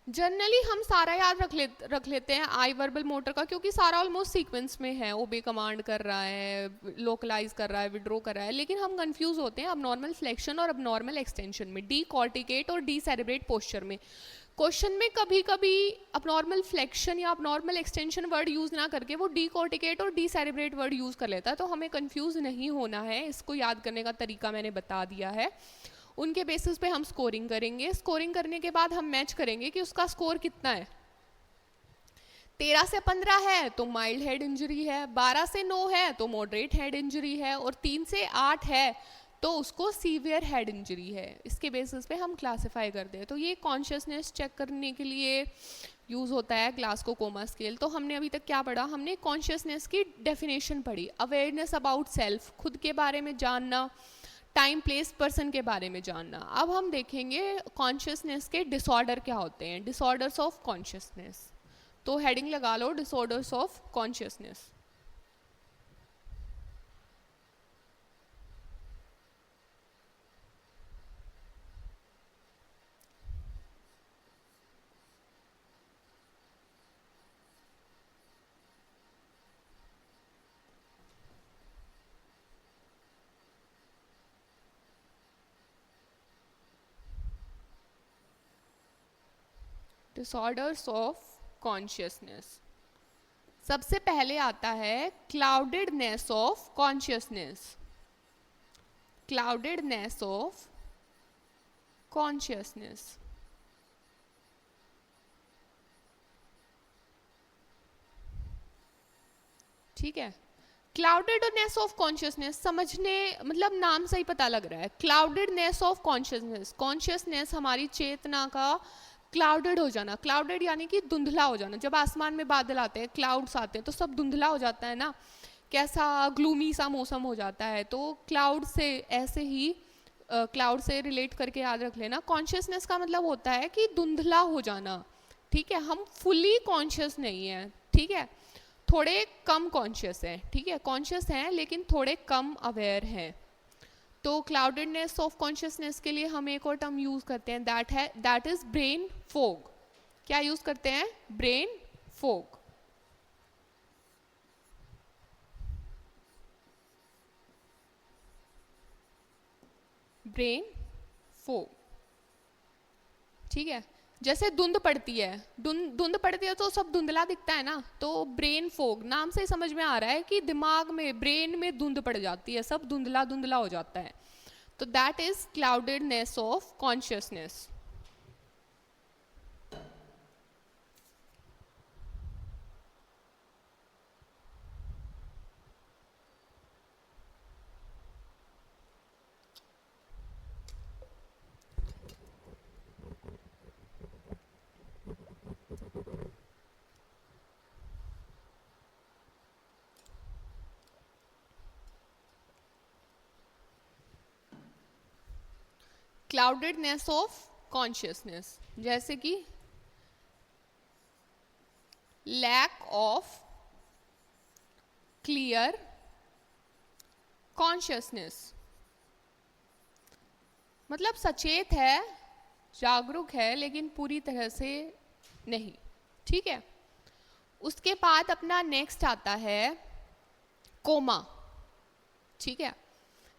जनरली हम सारा याद रख लेते हैं आई वर्बल मोटर का, क्योंकि सारा ऑलमोस्ट सीक्वेंस में है, ओबे कमांड कर रहा है, लोकलाइज कर रहा है, विड्रॉ कर रहा है, लेकिन हम कंफ्यूज होते हैं अब नॉर्मल फ्लेक्शन और अब नॉर्मल एक्सटेंशन में, डी कॉर्टिकेट और डी सेरेब्रेट पोस्चर में। क्वेश्चन में कभी कभी अब नॉर्मल फ्लेक्शन या अब नॉर्मल एक्सटेंशन वर्ड यूज ना करके वो डी कॉर्टिकेट और डी सेरेब्रेट वर्ड यूज कर लेता है, तो हमें कंफ्यूज नहीं होना है। इसको याद करने का तरीका मैंने बता दिया है। उनके बेसिस पे हम स्कोरिंग करेंगे, स्कोरिंग करने के बाद हम मैच करेंगे कि उसका स्कोर कितना है। 13 से 15 है तो माइल्ड हेड इंजरी है, 12 से 9 है तो मॉडरेट हेड इंजरी है, और 3 से 8 है तो उसको सीवियर हेड इंजरी है। इसके बेसिस पे हम क्लासिफाई करते हैं। तो ये कॉन्शियसनेस चेक करने के लिए यूज़ होता है ग्लासगो कोमा स्केल। तो हमने अभी तक क्या पढ़ा? हमने कॉन्शियसनेस की डेफिनेशन पढ़ी, अवेयरनेस अबाउट सेल्फ, खुद के बारे में जानना, टाइम प्लेस पर्सन के बारे में जानना। अब हम देखेंगे कॉन्शियसनेस के डिसऑर्डर क्या होते हैं, डिसऑर्डर्स ऑफ कॉन्शियसनेस। तो हेडिंग लगा लो disorders of consciousness. Disorders of consciousness. सबसे पहले आता है cloudedness of consciousness. Cloudedness of consciousness. ठीक है, क्लाउडेडनेस ऑफ कॉन्शियसनेस समझने मतलब नाम से ही पता लग रहा है। क्लाउडेडनेस ऑफ कॉन्शियसनेस, कॉन्शियसनेस हमारी चेतना का क्लाउडेड हो जाना। क्लाउडेड यानी कि धुंधला हो जाना। जब आसमान में बादल आते हैं, क्लाउड्स आते हैं, तो सब धुंधला हो जाता है ना, कैसा ग्लूमी सा मौसम हो जाता है। तो क्लाउड से ऐसे ही क्लाउड से रिलेट करके याद रख लेना। कॉन्शियसनेस का मतलब होता है कि धुंधला हो जाना। ठीक है, हम फुली कॉन्शियस नहीं है। ठीक है, थोड़े कम कॉन्शियस हैं। ठीक है, कॉन्शियस हैं लेकिन थोड़े कम अवेयर हैं। तो क्लाउडेडनेस ऑफ कॉन्शियसनेस के लिए हम एक और टर्म यूज करते हैं, दैट इज ब्रेन फोग। क्या यूज करते हैं? Brain fog. Brain fog. ठीक है, जैसे धुंध पड़ती है, धुंध पड़ती है तो सब धुंधला दिखता है ना। तो ब्रेन फोग नाम से समझ में आ रहा है कि दिमाग में, ब्रेन में धुंध पड़ जाती है, सब धुंधला धुंधला हो जाता है। तो that is cloudedness of consciousness. Cloudedness of consciousness जैसे कि लैक ऑफ क्लियर कॉन्शियसनेस, मतलब सचेत है, जागरूक है, लेकिन पूरी तरह से नहीं। ठीक है, उसके बाद अपना नेक्स्ट आता है कोमा। ठीक है,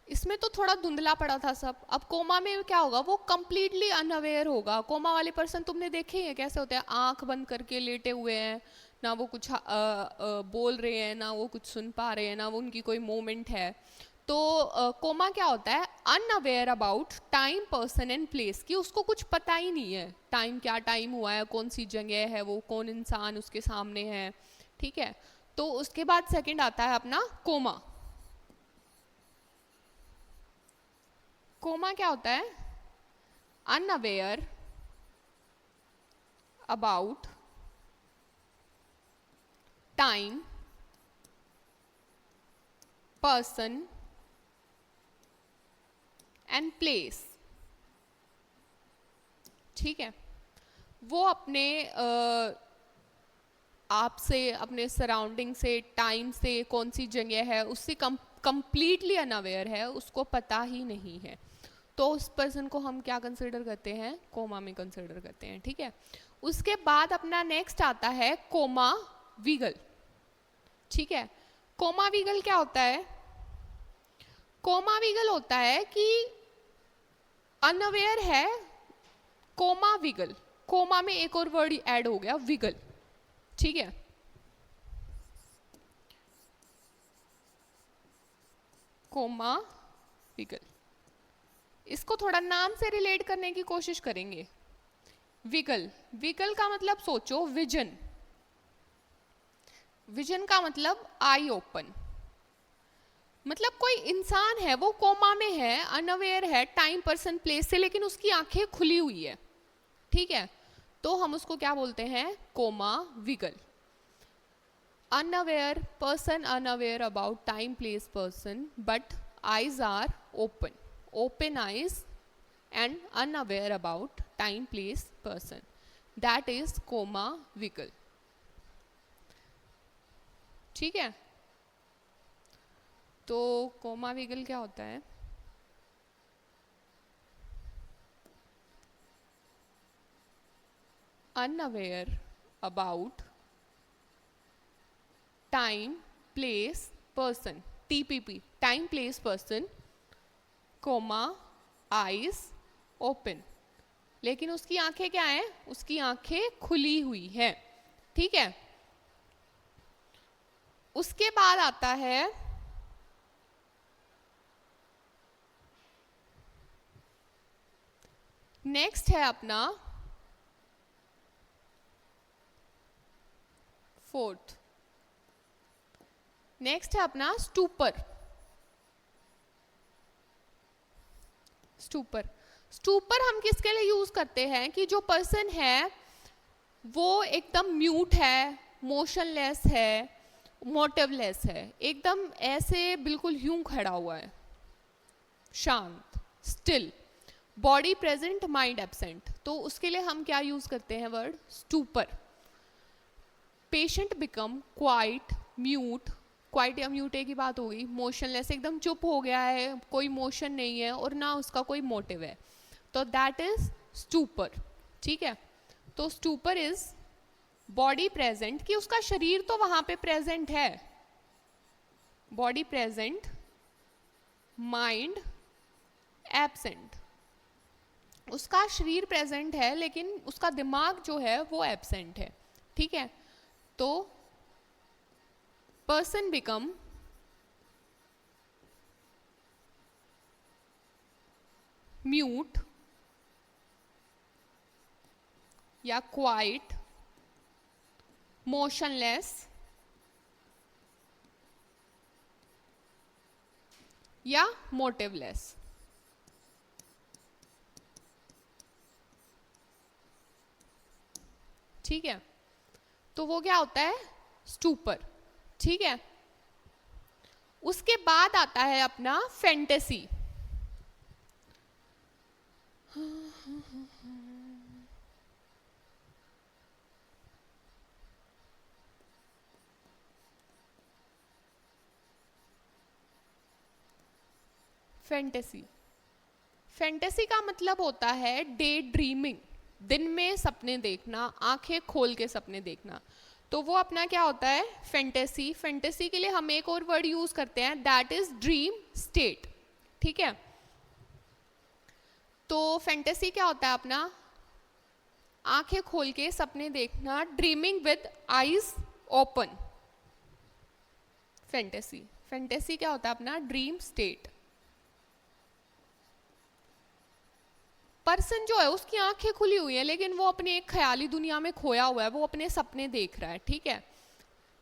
इसमें तो थोड़ा धुंधला पड़ा था सब। अब कोमा में क्या होगा? वो कंप्लीटली अनअवेयर होगा। कोमा वाले पर्सन तुमने देखे हैं कैसे होते हैं? आंख बंद करके लेटे हुए हैं, ना वो कुछ बोल रहे हैं, ना वो कुछ सुन पा रहे हैं, ना वो उनकी कोई मोमेंट है। तो कोमा क्या होता है? Unaware about time, person and place, कि उसको कुछ पता ही नहीं है टाइम, क्या टाइम हुआ है, कौन सी जगह है, वो कौन इंसान उसके सामने है। ठीक है, तो उसके बाद सेकंड आता है अपना कोमा। कोमा क्या होता है? Unaware about time, person and place. ठीक है, वो अपने आप से, अपने सराउंडिंग से, टाइम से, कौन सी जगह है उससे कंप्लीटली अनअवेयर है, उसको पता ही नहीं है। तो उस पर्सन को हम क्या कंसिडर करते हैं? कोमा में कंसिडर करते हैं। ठीक है, उसके बाद अपना नेक्स्ट आता है कोमा वीगल। ठीक है, कोमा वीगल क्या होता है? कोमा वीगल होता है कि अनअवेयर है, कोमा विगल। कोमा में एक और वर्ड ऐड हो गया, विगल। ठीक है, कोमा विगल। इसको थोड़ा नाम से रिलेट करने की कोशिश करेंगे। विगल, विगल का मतलब सोचो विजन। विजन का मतलब आई ओपन। मतलब कोई इंसान है, वो कोमा में है, अनअवेयर है टाइम, पर्सन, प्लेस से, लेकिन उसकी आंखें खुली हुई है। ठीक है, तो हम उसको क्या बोलते हैं? Coma vigil. Unaware person, unaware about time, place, person, but eyes are open, open eyes and unaware about time, place, person, that is coma vigal. ठीक है, तो कोमा विगल क्या होता है? unaware about time, place, person, TPP, time, place, person, comma, eyes open, लेकिन उसकी आंखें क्या हैं? उसकी आंखें खुली हुई हैं, ठीक है। उसके बाद आता है नेक्स्ट है अपना फोर्थ, नेक्स्ट है अपना स्टूपर। स्टूपर, स्टूपर हम किसके लिए यूज करते हैं कि जो पर्सन है वो एकदम म्यूट है, मोशनलेस है, मोटिवलेस है, एकदम ऐसे बिल्कुल यूं खड़ा हुआ है, शांत, still, body present mind absent, तो उसके लिए हम क्या यूज करते हैं? Word stupor. Patient become quite, mute, quite या म्यूट की बात होगी, मोशनलेस, एकदम चुप हो गया है, कोई मोशन नहीं है और ना उसका कोई मोटिव है, तो दैट इज स्टूपर, ठीक है। तो स्टूपर इज बॉडी प्रेजेंट, कि उसका शरीर तो वहां पे प्रेजेंट है, बॉडी प्रेजेंट, माइंड एब्सेंट, उसका शरीर प्रेजेंट है लेकिन उसका दिमाग जो है वो एब्सेंट है, ठीक है। तो पर्सन बिकम म्यूट या क्वाइट, मोशनलेस या मोटिवलेस, ठीक है। तो वो क्या होता है? स्टूपर, ठीक है। उसके बाद आता है अपना फैंटेसी। फैंटेसी, फैंटेसी का मतलब होता है डे ड्रीमिंग, दिन में सपने देखना, आंखें खोल के सपने देखना, तो वो अपना क्या होता है? फैंटेसी। फैंटेसी के लिए हम एक और वर्ड यूज करते हैं, दैट इज ड्रीम स्टेट, ठीक है। तो फैंटेसी क्या होता है अपना? आंखें खोल के सपने देखना, dreaming with eyes open, fantasy. Fantasy क्या होता है अपना? Dream state. पर्सन जो है उसकी आंखें खुली हुई है लेकिन वो अपने एक ख्याली दुनिया में खोया हुआ है, वो अपने सपने देख रहा है, ठीक है।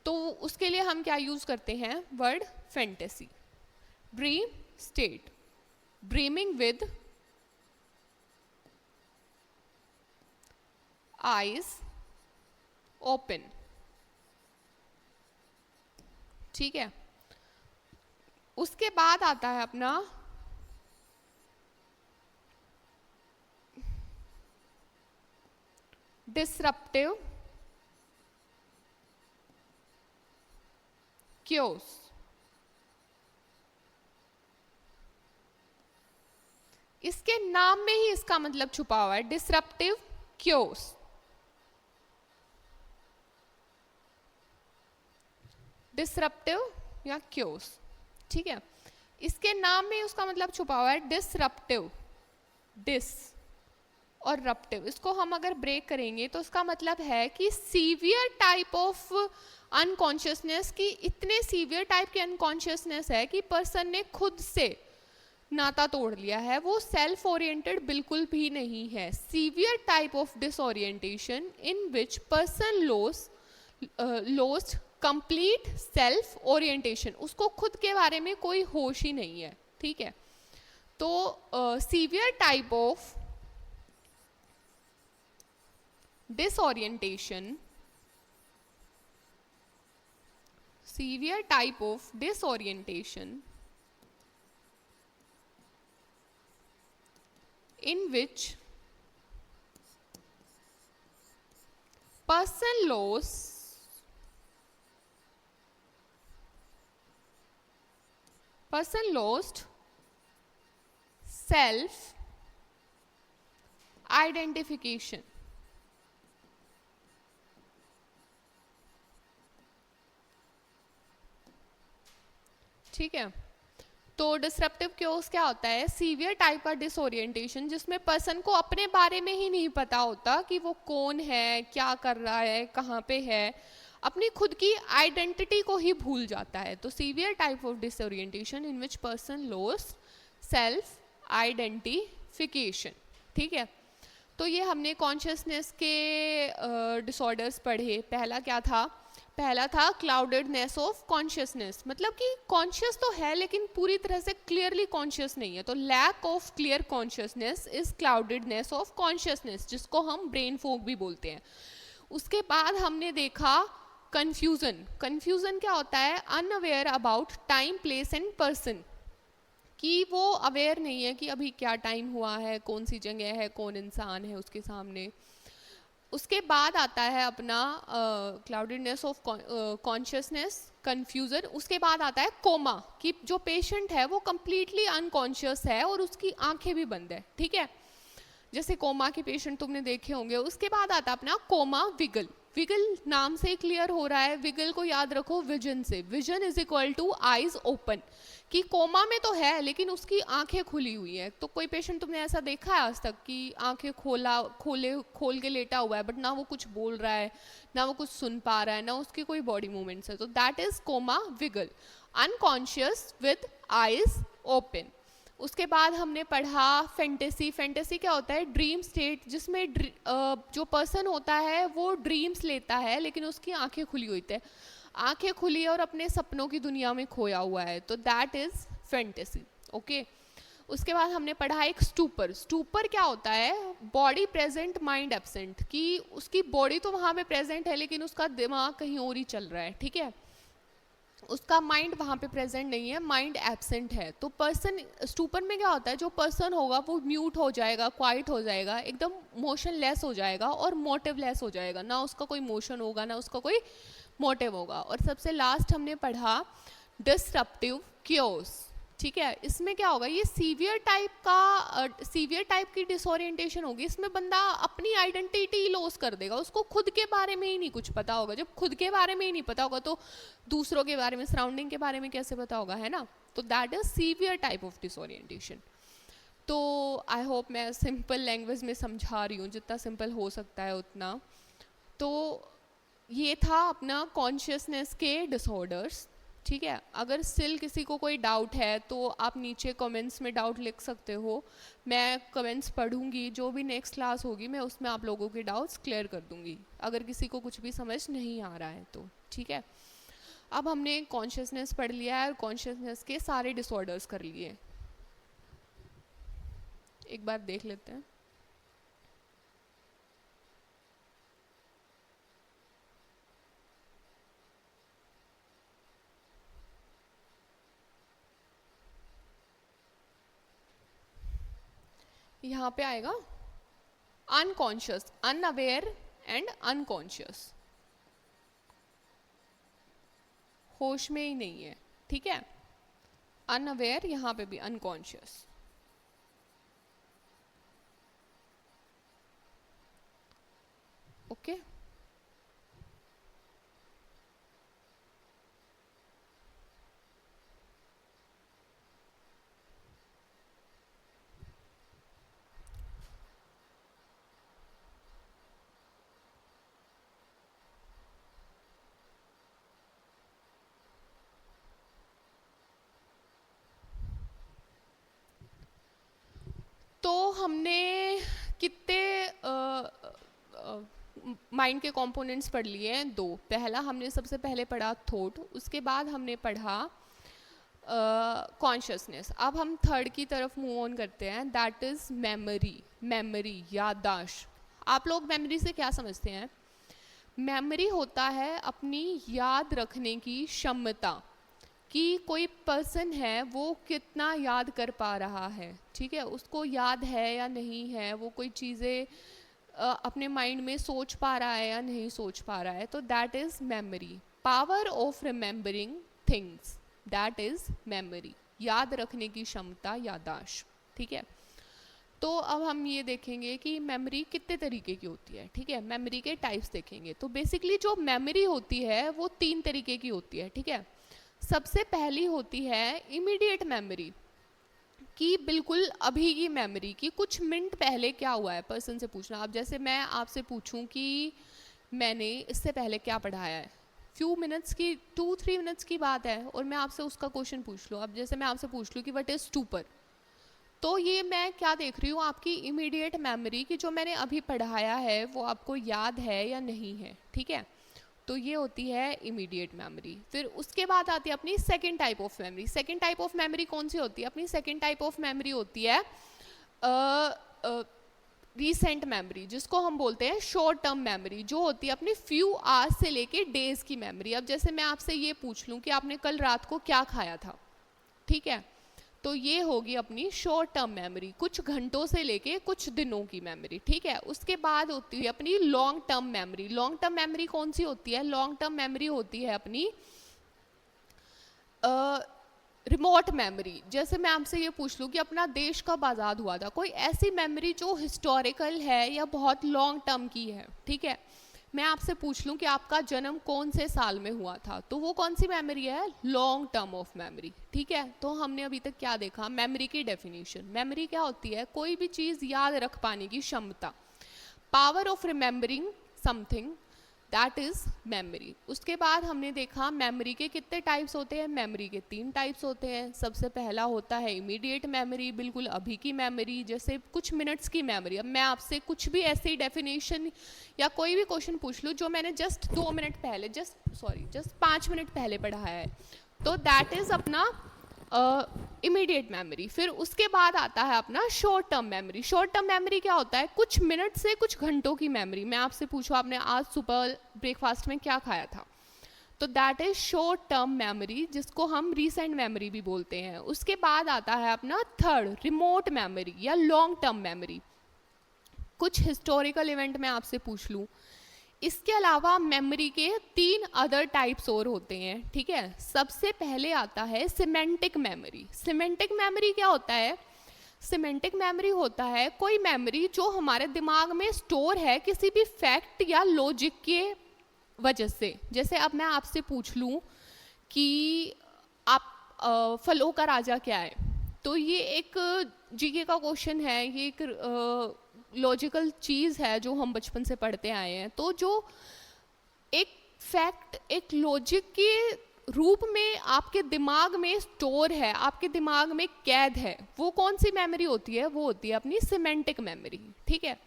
तो उसके लिए हम क्या यूज करते हैं? Word fantasy, dream state, dreaming with eyes open, ठीक है। उसके बाद आता है अपना डिसरप्टिव क्योस। इसके नाम में ही इसका मतलब छुपा हुआ है, डिसरप्टिव क्योस। डिसरप्टिव या क्योस, ठीक है। इसके नाम में उसका मतलब छुपा हुआ है डिसरप्टिव, डिस और रप्टिव, इसको हम अगर ब्रेक करेंगे तो इसका मतलब है कि सीवियर टाइप ऑफ अनकॉन्शियसनेस, की इतने सीवियर टाइप के अनकॉन्शियसनेस है कि पर्सन ने खुद से नाता तोड़ लिया है, वो सेल्फ ओरिएंटेड बिल्कुल भी नहीं है। Severe type of disorientation in which person lost complete self orientation, उसको खुद के बारे में कोई होश ही नहीं है, ठीक है। तो severe type of disorientation, severe type of disorientation in which person lost self identification, ठीक है। तो डिसरप्टिव क्योस क्या होता है? सीवियर टाइप का डिसोरिएंटेशन जिसमें पर्सन को अपने बारे में ही नहीं पता होता कि वो कौन है, क्या कर रहा है, कहाँ पे है, अपनी खुद की आइडेंटिटी को ही भूल जाता है। तो severe type of disorientation in which person lost self identification. ठीक है, तो ये हमने कॉन्शियसनेस के डिसऑर्डर्स पढ़े। पहला क्या था? पहला था क्लाउडेडनेस ऑफ कॉन्शियसनेस, मतलब कि कॉन्शियस तो है लेकिन पूरी तरह से क्लियरली कॉन्शियस नहीं है। तो lack of clear consciousness is cloudedness of consciousness, जिसको हम ब्रेन फॉग भी बोलते हैं। उसके बाद हमने देखा कंफ्यूजन। कंफ्यूजन क्या होता है? Unaware about time, place and person, कि वो अवेयर नहीं है कि अभी क्या टाइम हुआ है, कौन सी जगह है, कौन इंसान है उसके सामने। उसके बाद आता है अपना क्लाउडेडनेस ऑफ कॉन्शियसनेस, कंफ्यूजन। उसके बाद आता है कोमा, कि जो पेशेंट है वो कंप्लीटली अनकॉन्शियस है और उसकी आंखें भी बंद है। ठीक है, जैसे कोमा के पेशेंट तुमने देखे होंगे। उसके बाद आता है अपना कोमा विगल। विगल नाम से क्लियर हो रहा है, विगल को याद रखो विजन से। Vision is equal two eyes open, कि कोमा में तो है लेकिन उसकी आंखें खुली हुई है। तो कोई पेशेंट तुमने ऐसा देखा है आज तक कि आंखें खोल के लेटा हुआ है, बट ना वो कुछ बोल रहा है, ना वो कुछ सुन पा रहा है, ना उसकी कोई बॉडी मूवमेंट्स है? तो that is coma vigil, unconscious with eyes open. उसके बाद हमने पढ़ा फैंटेसी। फैंटेसी क्या होता है? ड्रीम स्टेट, जिसमें जो पर्सन होता है वो ड्रीम्स लेता है लेकिन उसकी आंखें खुली हुई है, आंखें खुली और अपने सपनों की दुनिया में खोया हुआ है। तो दैट इज फैंटेसी। ओके, उसके बाद हमने पढ़ा एक स्टूपर। स्टूपर क्या होता है? बॉडी प्रेजेंट, माइंड एब्सेंट, कि उसकी बॉडी तो वहाँ पे प्रेजेंट है लेकिन उसका दिमाग कहीं और ही चल रहा है। ठीक है, उसका माइंड वहाँ पे प्रेजेंट नहीं है, माइंड एब्सेंट है। तो पर्सन स्टूपर में क्या होता है? जो पर्सन होगा वो म्यूट हो जाएगा, क्वाइट हो जाएगा, एकदम मोशनलेस हो जाएगा और मोटिवलेस हो जाएगा, ना उसका कोई मोशन होगा ना उसका कोई मोटिव होगा। और सबसे लास्ट हमने पढ़ा डिसरप्टिव क्योस। ठीक है, इसमें क्या होगा? ये सीवियर टाइप की डिसोरिएंटेशन होगी। इसमें बंदा अपनी आइडेंटिटी लॉस कर देगा, उसको खुद के बारे में ही नहीं कुछ पता होगा। जब खुद के बारे में ही नहीं पता होगा तो दूसरों के बारे में, सराउंडिंग के बारे में कैसे पता होगा, है ना? तो that is severe type of disorientation. तो आई होप मैं सिंपल लैंग्वेज में समझा रही हूँ, जितना सिंपल हो सकता है उतना। तो ये था अपना कॉन्शियसनेस के डिसऑर्डर्स। ठीक है, अगर स्टिल किसी को कोई डाउट है तो आप नीचे कमेंट्स में डाउट लिख सकते हो। मैं कमेंट्स पढ़ूंगी, जो भी नेक्स्ट क्लास होगी मैं उसमें आप लोगों के डाउट्स क्लियर कर दूंगी, अगर किसी को कुछ भी समझ नहीं आ रहा है तो। ठीक है, अब हमने कॉन्शियसनेस पढ़ लिया है और कॉन्शियसनेस के सारे डिसऑर्डर्स कर लिए। एक बार देख लेते हैं। यहाँ पे आएगा अनकॉन्शियस, अनअवेयर एंड अनकॉन्शियस, होश में ही नहीं है। ठीक है, अनअवेयर, यहाँ पे भी अनकॉन्शियस। ओके, तो हमने कितने माइंड के कंपोनेंट्स पढ़ लिए हैं? दो। पहला हमने सबसे पहले पढ़ा थॉट, उसके बाद हमने पढ़ा कॉन्शियसनेस। अब हम थर्ड की तरफ मूव ऑन करते हैं, दैट इज मेमोरी। मेमोरी, याददाश्त। आप लोग मेमोरी से क्या समझते हैं? मेमोरी होता है अपनी याद रखने की क्षमता, कि कोई पर्सन है वो कितना याद कर पा रहा है। ठीक है, उसको याद है या नहीं है, वो कोई चीज़ें अपने माइंड में सोच पा रहा है या नहीं सोच पा रहा है। तो that is memory. Power of remembering things, that is memory, याद रखने की क्षमता, याददाश्त। ठीक है, तो अब हम ये देखेंगे कि मेमोरी कितने तरीके की होती है। ठीक है, मेमोरी के टाइप्स देखेंगे। तो बेसिकली जो मेमोरी होती है वो 3 तरीके की होती है। ठीक है, सबसे पहली होती है इमीडिएट मेमोरी, कि बिल्कुल अभी की मेमोरी, की कुछ मिनट पहले क्या हुआ है पर्सन से पूछना। अब जैसे मैं आपसे पूछूं कि मैंने इससे पहले क्या पढ़ाया है, फ्यू मिनट्स की 2-3 मिनट्स की बात है, और मैं आपसे उसका क्वेश्चन पूछ लूँ। अब जैसे मैं आपसे पूछ लूँ कि व्हाट इज़ स्टूपर, तो ये मैं क्या देख रही हूँ, आपकी इमीडिएट मेमोरी की जो मैंने अभी पढ़ाया है वो आपको याद है या नहीं है, ठीक है। तो ये होती है इमीडिएट मेमोरी। फिर उसके बाद आती है अपनी second type of memory. Second type of memory कौन सी होती है? अपनी सेकंड टाइप ऑफ मेमोरी होती है रीसेंट मेमोरी, जिसको हम बोलते हैं शॉर्ट टर्म मेमोरी, जो होती है अपनी फ्यू आवर्स से लेके डेज की मेमोरी। अब जैसे मैं आपसे ये पूछ लूँ कि आपने कल रात को क्या खाया था, ठीक है, तो ये होगी अपनी शॉर्ट टर्म मेमोरी, कुछ घंटों से लेके कुछ दिनों की मेमोरी, ठीक है। उसके बाद होती है अपनी long term memory. Long term memory कौन सी होती है? लॉन्ग टर्म मेमोरी होती है अपनी रिमोट मेमोरी। जैसे मैं आपसे ये पूछ लूँ कि अपना देश कब आज़ाद हुआ था, कोई ऐसी मेमोरी जो हिस्टोरिकल है या बहुत लॉन्ग टर्म की है, ठीक है। मैं आपसे पूछ लूँ कि आपका जन्म कौन से साल में हुआ था, तो वो कौन सी मेमोरी है? लॉन्ग टर्म ऑफ मेमोरी, ठीक है। तो हमने अभी तक क्या देखा? मेमोरी की डेफिनेशन। मेमोरी क्या होती है? कोई भी चीज़ याद रख पाने की क्षमता, power of remembering something, that is memory. उसके बाद हमने देखा मेमोरी के कितने टाइप्स होते हैं। मेमोरी के 3 टाइप्स होते हैं। सबसे पहला होता है इमीडिएट मेमोरी, बिल्कुल अभी की मेमोरी, जैसे कुछ मिनट्स की मेमोरी। अब मैं आपसे कुछ भी ऐसी डेफिनेशन या कोई भी क्वेश्चन पूछ लूँ जो मैंने जस्ट 2 मिनट पहले, जस्ट 5 मिनट पहले पढ़ाया है, तो दैट इज अपना इमीडिएट मेमोरी। फिर उसके बाद आता है अपना short term memory. Short term memory क्या होता है? कुछ मिनट से कुछ घंटों की मेमोरी। मैं आपसे पूछूं आपने आज सुबह ब्रेकफास्ट में क्या खाया था, तो that is short term memory, जिसको हम रीसेंट मेमोरी भी बोलते हैं। उसके बाद आता है अपना थर्ड रिमोट मेमोरी या लॉन्ग टर्म मेमोरी। कुछ हिस्टोरिकल इवेंट में आपसे पूछ लूँ। इसके अलावा मेमोरी के 3 अदर टाइप्स और होते हैं, ठीक है। सबसे पहले आता है सिमेंटिक मेमोरी। सिमेंटिक मेमोरी क्या होता है? सिमेंटिक मेमोरी होता है कोई मेमोरी जो हमारे दिमाग में स्टोर है किसी भी फैक्ट या लॉजिक के वजह से। जैसे अब मैं आपसे पूछ लूँ कि आप फलों का राजा क्या है, तो ये एक जीके का क्वेश्चन है, ये एक लॉजिकल चीज़ है जो हम बचपन से पढ़ते आए हैं। तो जो एक फैक्ट एक लॉजिक के रूप में आपके दिमाग में स्टोर है, आपके दिमाग में कैद है, वो कौन सी मेमोरी होती है? वो होती है अपनी सिमेंटिक मेमोरी, ठीक है।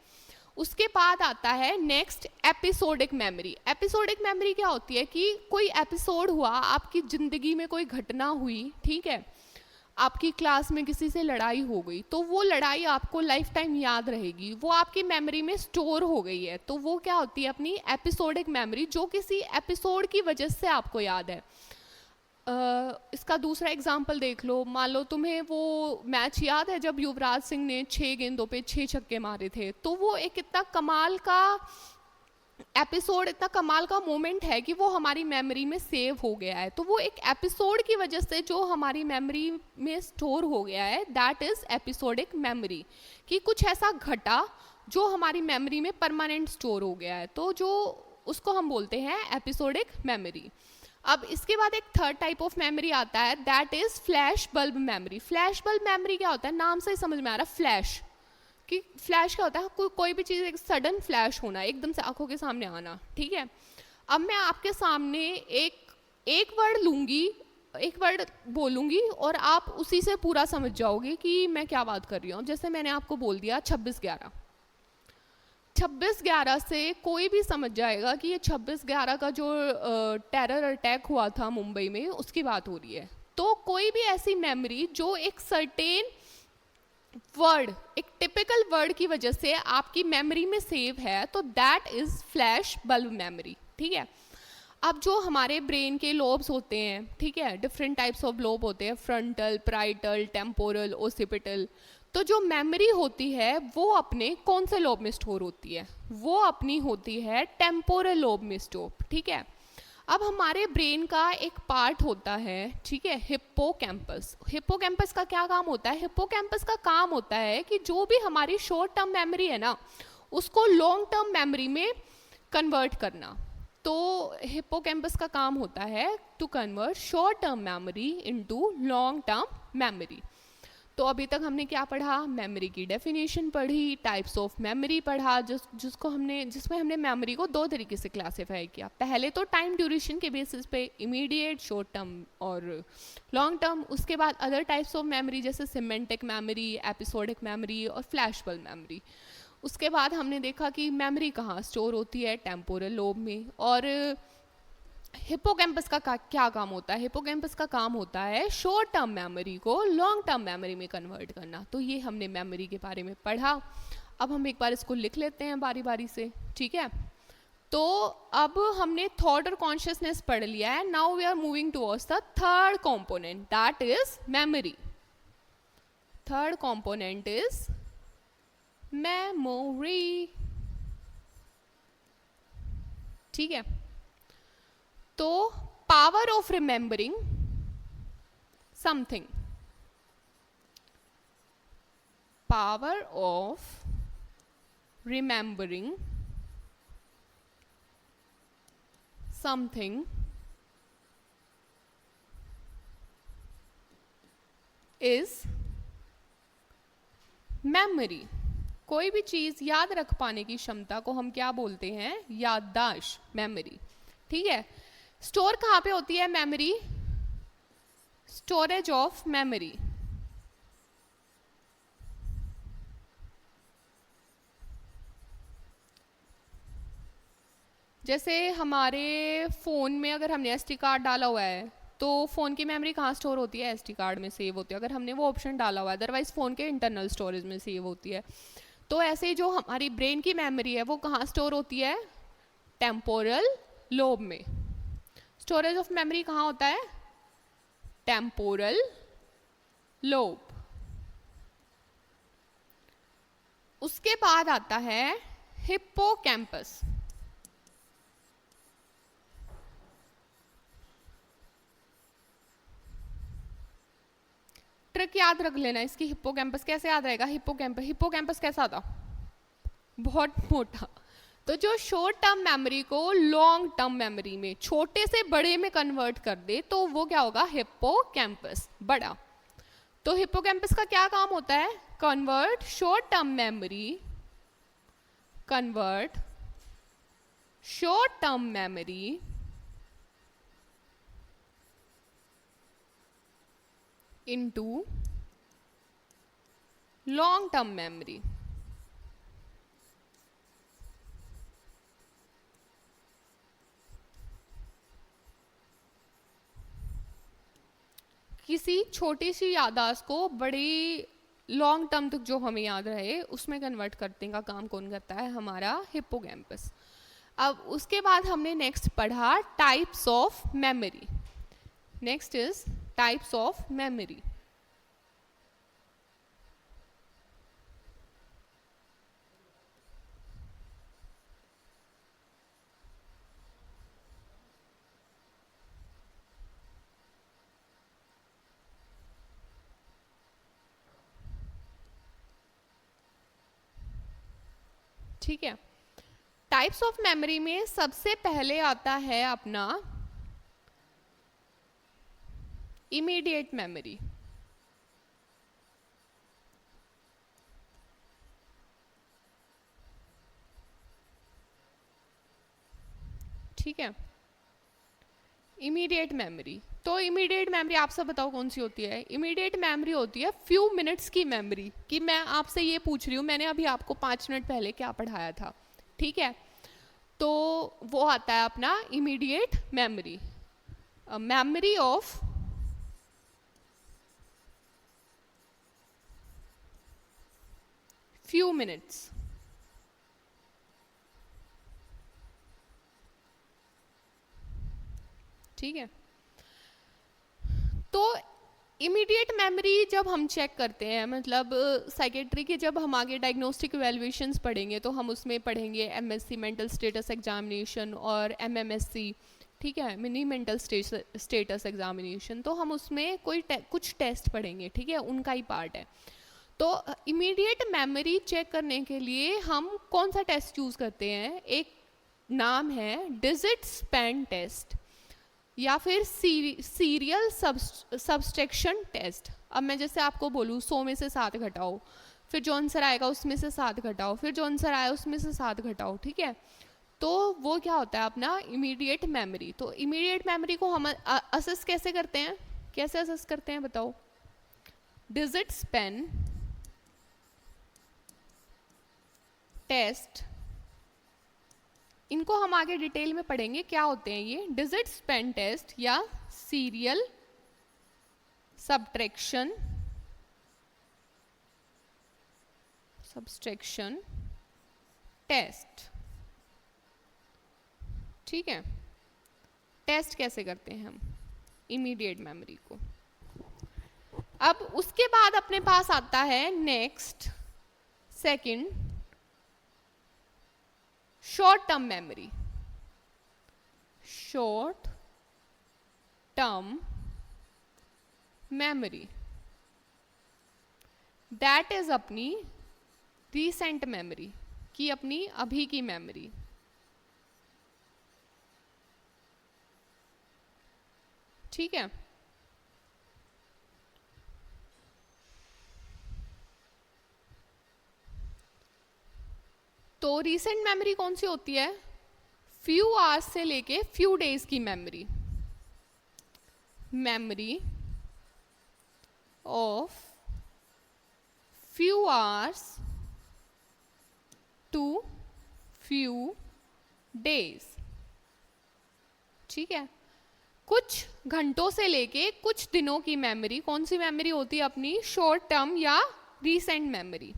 उसके बाद आता है next episodic memory. Episodic memory क्या होती है कि कोई एपिसोड हुआ, आपकी ज़िंदगी में कोई घटना हुई, ठीक है, आपकी क्लास में किसी से लड़ाई हो गई, तो वो लड़ाई आपको लाइफ टाइम याद रहेगी, वो आपकी मेमोरी में स्टोर हो गई है, तो वो क्या होती है? अपनी एपिसोडिक मेमोरी, जो किसी एपिसोड की वजह से आपको याद है। इसका दूसरा एग्जांपल देख लो। मान लो तुम्हें वो मैच याद है जब युवराज सिंह ने 6 गेंदों पे 6 छक्के मारे थे, तो वो एक इतना कमाल का एपिसोड, इतना कमाल का मोमेंट है कि वो हमारी मेमोरी में सेव हो गया है। तो वो एक एपिसोड की वजह से जो हमारी मेमोरी में स्टोर हो गया है, दैट इज एपिसोडिक मेमोरी, कि कुछ ऐसा घटा जो हमारी मेमोरी में परमानेंट स्टोर हो गया है, तो जो उसको हम बोलते हैं एपिसोडिक मेमोरी। अब इसके बाद एक थर्ड टाइप ऑफ मेमोरी आता है, that is flash bulb memory. Flash bulb memory क्या होता है? नाम से ही समझ में आ रहा है फ्लैश, कि फ्लैश क्या होता है? कोई भी चीज़ एक सडन फ्लैश होना, एकदम से आंखों के सामने आना, ठीक है। अब मैं आपके सामने एक वर्ड लूँगी, एक वर्ड बोलूँगी और आप उसी से पूरा समझ जाओगे कि मैं क्या बात कर रही हूँ। जैसे मैंने आपको बोल दिया 26/11, 26/11 से कोई भी समझ जाएगा कि ये 26/11 का जो टेरर अटैक हुआ था मुंबई में, उसकी बात हो रही है। तो कोई भी ऐसी मेमोरी जो एक सर्टेन वर्ड, एक टिपिकल वर्ड की वजह से आपकी मेमोरी में सेव है, तो that is flash bulb memory, ठीक है। अब जो हमारे ब्रेन के लोब्स होते हैं, ठीक है, डिफरेंट टाइप्स ऑफ लोब होते हैं, फ्रंटल, पैराइटल, टेम्पोरल, ओसिपिटल। तो जो मेमोरी होती है वो अपने कौन से लोब में स्टोर होती है? वो अपनी होती है टेम्पोरल लोब में स्टोर, ठीक है। अब हमारे ब्रेन का एक पार्ट होता है, ठीक है, हिप्पोकैम्पस। हिप्पोकैम्पस का क्या काम होता है? हिप्पोकैम्पस का काम होता है कि जो भी हमारी शॉर्ट टर्म मेमोरी है ना, उसको लॉन्ग टर्म मेमोरी में कन्वर्ट करना। तो हिप्पोकैम्पस का काम होता है to convert short term memory into long term memory. तो अभी तक हमने क्या पढ़ा, मेमोरी की डेफिनेशन पढ़ी, टाइप्स ऑफ मेमोरी पढ़ा, जिसमें हमने मेमोरी को दो तरीके से क्लासिफाई किया। पहले तो टाइम ड्यूरेशन के बेसिस पे, इमीडिएट, शॉर्ट टर्म और लॉन्ग टर्म। उसके बाद अदर टाइप्स ऑफ मेमोरी जैसे सिमेंटिक मेमोरी, एपिसोडिक मेमोरी और फ्लैशबल्ब मेमोरी। उसके बाद हमने देखा कि मेमोरी कहाँ स्टोर होती है, टेम्पोरल लोब में। और हिप्पोकैम्पस का क्या काम होता है, हिप्पोकैम्पस का काम होता है शॉर्ट टर्म मेमोरी को लॉन्ग टर्म मेमोरी में कन्वर्ट करना। तो ये हमने मेमोरी के बारे में पढ़ा। अब हम एक बार इसको लिख लेते हैं बारी बारी से, ठीक है। तो अब हमने थॉट और कॉन्शियसनेस पढ़ लिया है। Now we are moving towards the third component, that is memory. Third component is memory, ठीक है। तो power of remembering something, power of remembering something is memory. कोई भी चीज याद रख पाने की क्षमता को हम क्या बोलते हैं, याददाश्त, मेमोरी, ठीक है। स्टोर कहाँ पे होती है मेमोरी, स्टोरेज ऑफ मेमोरी। जैसे हमारे फ़ोन में अगर हमने एसडी कार्ड डाला हुआ है तो फ़ोन की मेमोरी कहाँ स्टोर होती है, एसडी कार्ड में सेव होती है, अगर हमने वो ऑप्शन डाला हुआ है। अदरवाइज फ़ोन के इंटरनल स्टोरेज में सेव होती है। तो ऐसे ही जो हमारी ब्रेन की मेमोरी है वो कहाँ स्टोर होती है, टेम्पोरल लोब में। स्टोरेज ऑफ मेमोरी कहाँ होता है, टेम्पोरल लोब। उसके बाद आता है हिप्पोकैम्पस। ट्रिक याद रख लेना इसकी, हिप्पोकैम्पस कैसे याद रहेगा, हिप्पोकैम्पस कैसा था, बहुत मोटा। तो जो शॉर्ट टर्म मेमोरी को लॉन्ग टर्म मेमोरी में, छोटे से बड़े में कन्वर्ट कर दे तो वो क्या होगा, हिप्पोकैम्पस, बड़ा। तो हिप्पोकैम्पस का क्या काम होता है, convert short term memory, convert short term memory into long term memory। किसी छोटी सी याददाश्त को बड़ी लॉन्ग टर्म तक जो हमें याद रहे उसमें कन्वर्ट करने का काम कौन करता है, हमारा हिप्पोकैम्पस। अब उसके बाद हमने नेक्स्ट पढ़ा types of memory. Next is types of memory. ठीक है, टाइप्स ऑफ मेमोरी में सबसे पहले आता है अपना इमीडिएट मेमोरी। ठीक है, इमीडिएट मेमोरी। तो इमीडिएट मेमोरी आप सब बताओ कौन सी होती है, इमीडिएट मेमोरी होती है फ्यू मिनट्स की मेमोरी। कि मैं आपसे ये पूछ रही हूँ, मैंने अभी आपको 5 मिनट पहले क्या पढ़ाया था, ठीक है। तो वो आता है अपना immediate memory, memory of few minutes. ठीक है, तो इमीडिएट मेमोरी जब हम चेक करते हैं, मतलब साइकेट्री के जब हम आगे डायग्नोस्टिक इवैल्यूएशंस पढ़ेंगे तो हम उसमें पढ़ेंगे एमएससी मेंटल स्टेटस एग्जामिनेशन और एमएमएससी, ठीक है, मिनी मेंटल स्टेटस एग्जामिनेशन। तो हम उसमें कुछ टेस्ट पढ़ेंगे, ठीक है, उनका ही पार्ट है। तो इमीडिएट मेमोरी चेक करने के लिए हम कौन सा टेस्ट यूज़ करते हैं, एक नाम है डिजिट स्पैन टेस्ट या फिर सीरियल सब्सट्रैक्शन टेस्ट। अब मैं जैसे आपको बोलूँ 100 में से 7 घटाओ, फिर जो आंसर आएगा उसमें से 7 घटाओ, फिर जो आंसर आया उसमें से 7 घटाओ, ठीक है। तो वो क्या होता है अपना इमीडिएट मेमोरी। तो इमीडिएट मेमोरी को हम असेस कैसे करते हैं, कैसे असेस करते हैं बताओ। डिजिट स्पैन टेस्ट, इनको हम आगे डिटेल में पढ़ेंगे क्या होते हैं ये। डिजिट स्पैन टेस्ट या सीरियल सब्सट्रैक्शन टेस्ट, ठीक है। टेस्ट कैसे करते हैं हम इमीडिएट मेमोरी को। अब उसके बाद अपने पास आता है next second short term memory. Short term memory that is अपनी रीसेंट मेमोरी की, अपनी अभी की मेमोरी, ठीक है। तो रीसेंट मेमोरी कौन सी होती है, फ्यू आवर्स से लेके फ्यू डेज की memory, memory of few hours to few days, ठीक है। कुछ घंटों से लेके कुछ दिनों की मेमोरी कौन सी मेमोरी होती है अपनी, शॉर्ट टर्म या रीसेंट मेमोरी।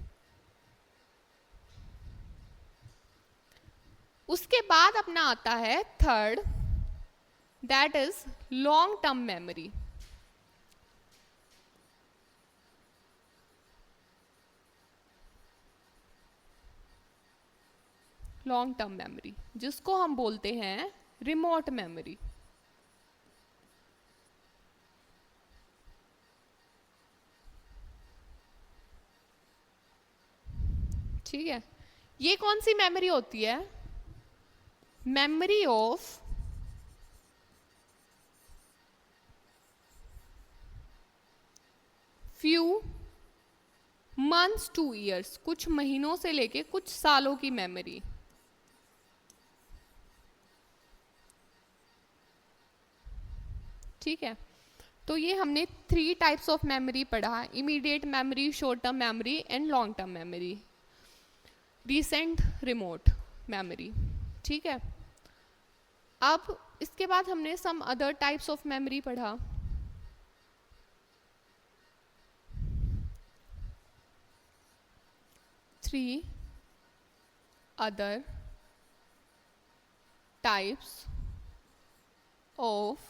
उसके बाद अपना आता है third, that is long term memory. Long term memory जिसको हम बोलते हैं रिमोट मेमोरी, ठीक है। ये कौन सी मेमोरी होती है, memory of few months two years, कुछ महीनों से लेके कुछ सालों की मेमोरी, ठीक है। तो ये हमने 3 टाइप्स ऑफ मेमोरी पढ़ा, immediate memory, short term memory and long term memory, recent remote memory, ठीक है। अब इसके बाद हमने some other types of memory पढ़ा। Three other types of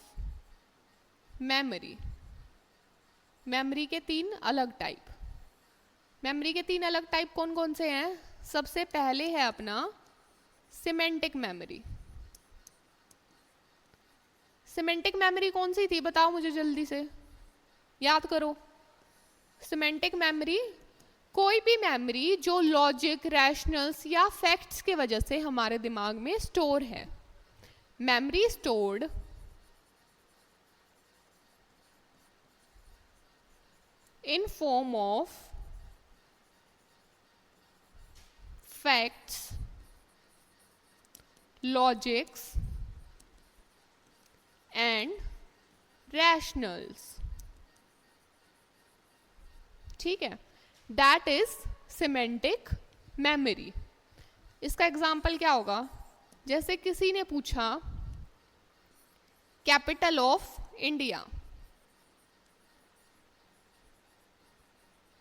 memory, memory के 3 अलग टाइप। मेमोरी के 3 अलग टाइप कौन कौन से हैं, सबसे पहले है अपना सिमेंटिक मेमोरी। सिमेंटिक मेमोरी कौन सी थी बताओ मुझे जल्दी से, याद करो। सिमेंटिक मेमोरी कोई भी मेमोरी जो लॉजिक, रैशनल्स या फैक्ट्स के वजह से हमारे दिमाग में स्टोर है। Memory stored in form of facts, logics and rationals, ठीक है। That is semantic memory। इसका एग्जाम्पल क्या होगा, जैसे किसी ने पूछा कैपिटल ऑफ इंडिया,